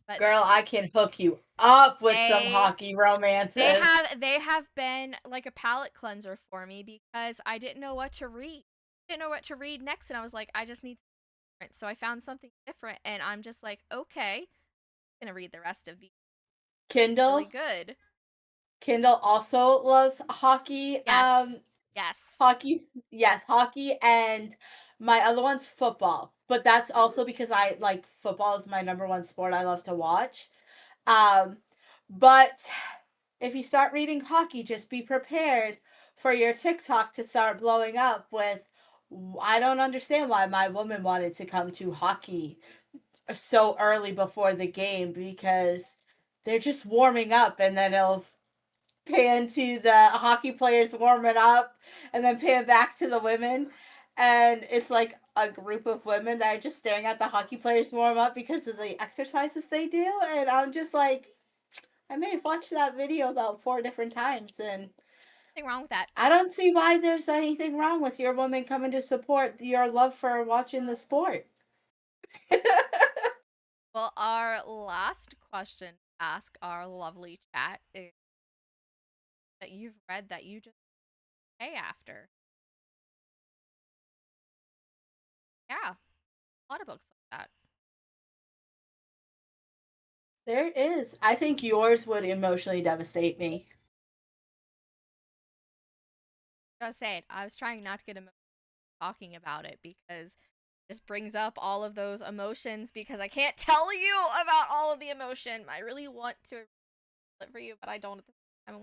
C: But
B: Girl, I can hook you up with some
C: they
B: hockey romances.
C: they have been like a palate cleanser for me because I didn't know what to read. Didn't know what to read next, and I was like, I just need something different. So I found something different, and I'm just like, okay, I'm gonna read the rest of these. Really
B: Kindle.
C: good.
B: Kindle also loves hockey.
C: Yes. Yes.
B: Hockey, yes, hockey, and my other one's football. But that's also because I like football is my number one sport I love to watch. Um, but if you start reading hockey, just be prepared for your TikTok to start blowing up with. I don't understand why my woman wanted to come to hockey so early before the game because they're just warming up, and then it'll pan to the hockey players warming up and then pan back to the women, and it's like a group of women that are just staring at the hockey players warm up because of the exercises they do, and I'm just like, I may have watched that video about 4 different times, and
C: Nothing wrong with that.
B: I don't see why there's anything wrong with your woman coming to support your love for watching the sport.
C: Well, our last question to ask our lovely chat is that you've read that you just pay after. Yeah, a lot of books like that.
B: There is. I think yours would emotionally devastate me.
C: I was saying, I was trying not to get emotional talking about it because it just brings up all of those emotions because I can't tell you about all of the emotion. I really want to live for you, but I don't at the time. I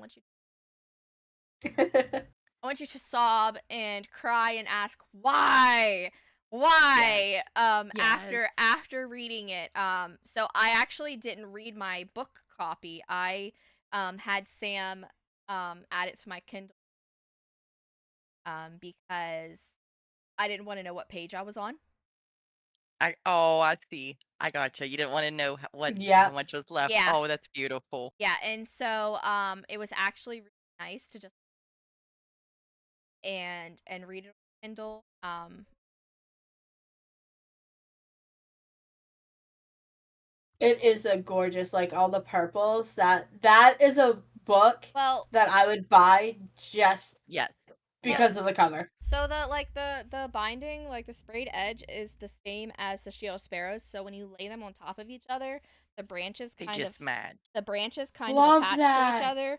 C: want you to sob and cry and ask why
B: Yes.
C: after reading it. So I actually didn't read my book copy. I had Sam add it to my Kindle because I didn't want to know what page I was on.
D: I see. I gotcha. You didn't want to know how
B: Yep.
D: much was left.
C: Yeah.
D: Oh, that's beautiful.
C: Yeah, and so it was actually really nice to just and read it on Kindle.
B: It is a gorgeous, like all the purples. That is a book
C: Well,
B: that I would buy just
D: Yes.
B: because of the cover.
C: so the binding, like the sprayed edge, is the same as the shield sparrows. So when you lay them on top of each other, the branches
D: They
C: kind of
D: just mad.
B: Love
C: attach to each
B: that.
C: other.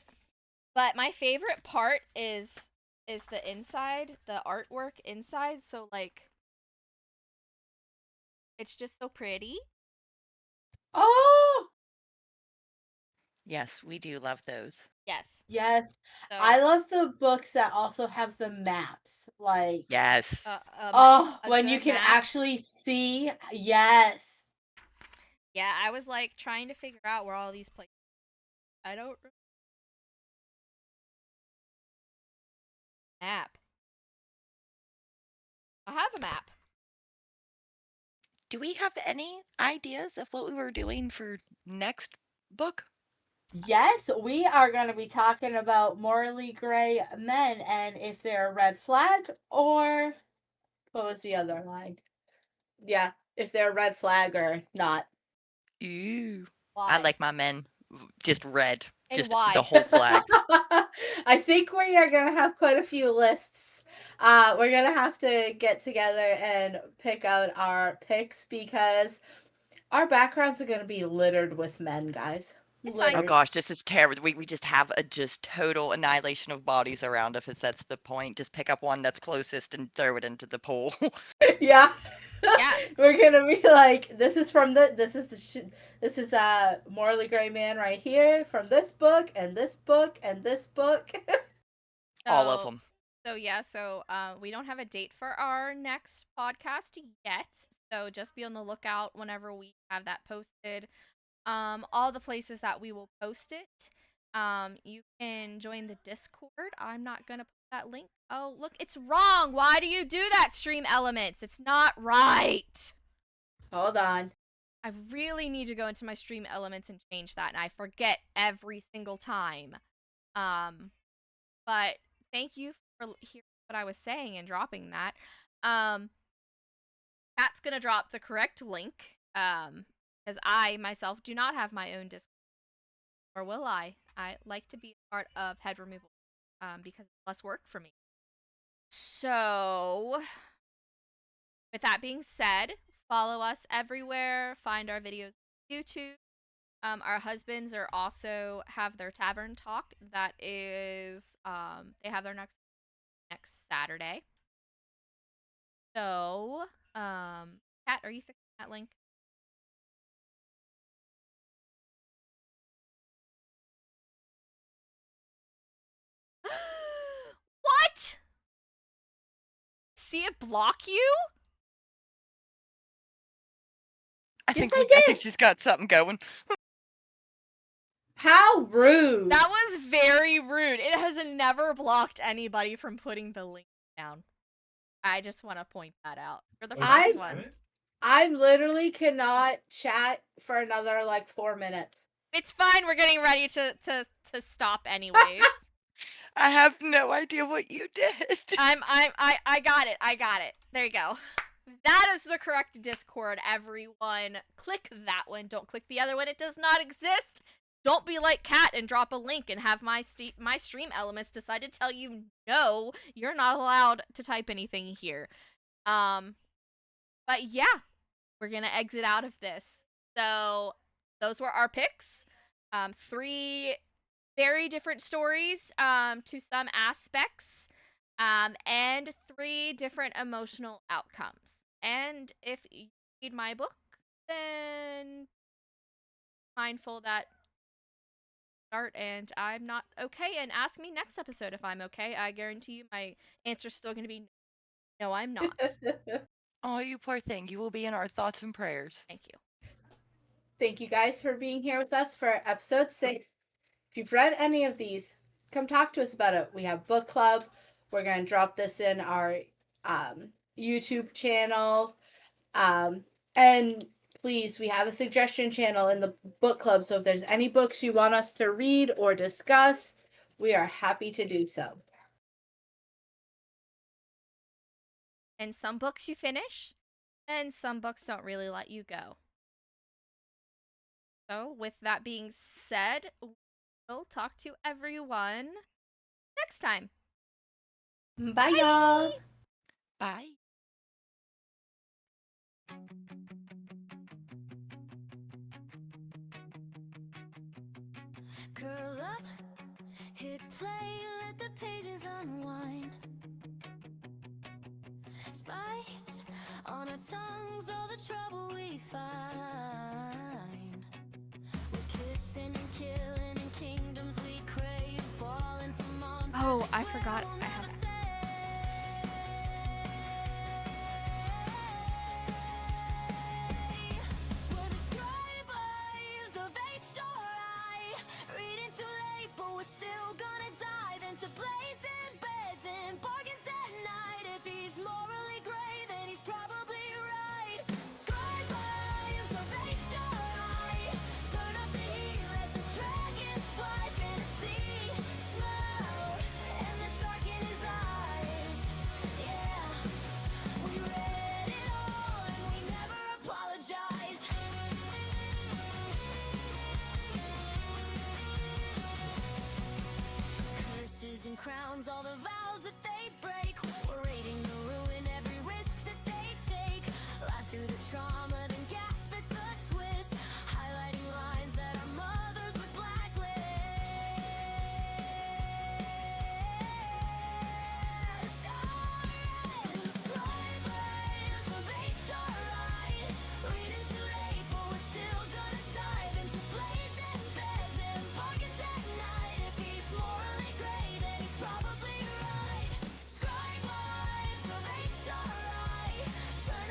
C: But my favorite part is the inside, the artwork inside. So like, it's just so pretty.
B: Oh,
D: Yes, we do love those.
C: Yes.
B: yes.
C: So
B: I love the books that also have the maps. Like,
D: Yes.
B: oh,
C: a
B: when you
C: good
B: can
C: map.
B: actually see. Yes.
C: Yeah, I was like trying to figure out where all these places. I don't map. I have a map.
D: Do we have any ideas of what we were doing for next book?
B: Yes, we are going to be talking about morally gray men and if they're a red flag or what was the other line? Yeah, if they're a red flag or not.
D: Ooh. I
C: Why?
D: like my men just red.
C: And
D: Just the
C: why?
D: whole flag.
B: I think we are going to have quite a few lists. We're going to have to get together and pick out our picks because our backgrounds are going to be littered with men, guys.
C: It's fine.
D: Oh
B: Littered.
D: gosh, this is terrible. We just have a just total annihilation of bodies around us. If that's the point, just pick up one that's closest and throw it into the pool.
B: Yeah.
C: Yeah.
B: We're gonna be like, this is this is morally gray man right here from this book and this book and this book.
D: All of
C: So
D: them.
C: so yeah, so we don't have a date for our next podcast yet. So just be on the lookout whenever we have that posted. All the places that we will post it. You can join the Discord. I'm not gonna put that link. Oh, look, it's wrong. Why do you do that, Stream Elements? It's not right.
B: Hold on.
C: I really need to go into my Stream Elements and change that, and I forget every single time. But thank you for hearing what I was saying and dropping that. Pat's gonna drop the correct link. Because I myself do not have my own Discord, or will I? I like to be a part of head removal, because it's less work for me. So, with that being said, follow us everywhere. Find our videos on YouTube. Our husbands are also have their tavern talk. That is, they have their next Saturday. So, Kat, are you fixing that link? What? See it block you?
B: Yes, I
D: I think
B: did.
D: she's got something going.
B: How rude.
C: That was very rude. It has never blocked anybody from putting the link down. I just want to point that out. For the first one.
B: I literally cannot chat for another like 4 minutes.
C: It's fine. We're getting ready to stop anyways.
D: I have no idea what you did.
C: I got it. I got it. There you go. That is the correct Discord, everyone. Click that one. Don't click the other one. It does not exist. Don't be like Kat and drop a link and have my stream elements decide to tell you no, you're not allowed to type anything here. But yeah, we're gonna exit out of this. So those were our picks. 3 very different stories to some aspects, and 3 different emotional outcomes. And if you read my book, then mindful that start and I'm not okay, and ask me next episode if I'm okay. I guarantee you my answer's still going to be no, I'm not.
D: Oh, you poor thing. You will be in our thoughts and prayers.
C: Thank you.
B: Thank you guys for being here with us for episode 6. If you've read any of these, come talk to us about it. We have book club. We're going to drop this in our YouTube channel. And please, we have a suggestion channel in the book club. So if there's any books you want us to read or discuss, we are happy to do so.
C: And some books you finish, and some books don't really let you go. So, with that being said, we'll talk to everyone next time.
B: Bye, y'all.
D: Bye.
A: Curl up, hit play, let the pages unwind. Spice on our tongues, all the trouble we find. We're kissing and killing in kingdoms we crave, falling from monsters.
C: Oh, I forgot. I have that.
A: We're the scribes of HRI, reading too late, but we're still gonna dive into blades and beds and bargains at night. If he's morally gray, then he's probably right. Scribes of HRI, turn up the heat, let the dragons fly. Fantasy, smile, and the dark in his eyes. Yeah, we read it all and we never apologize. Curses and crowns, all the vows that they break.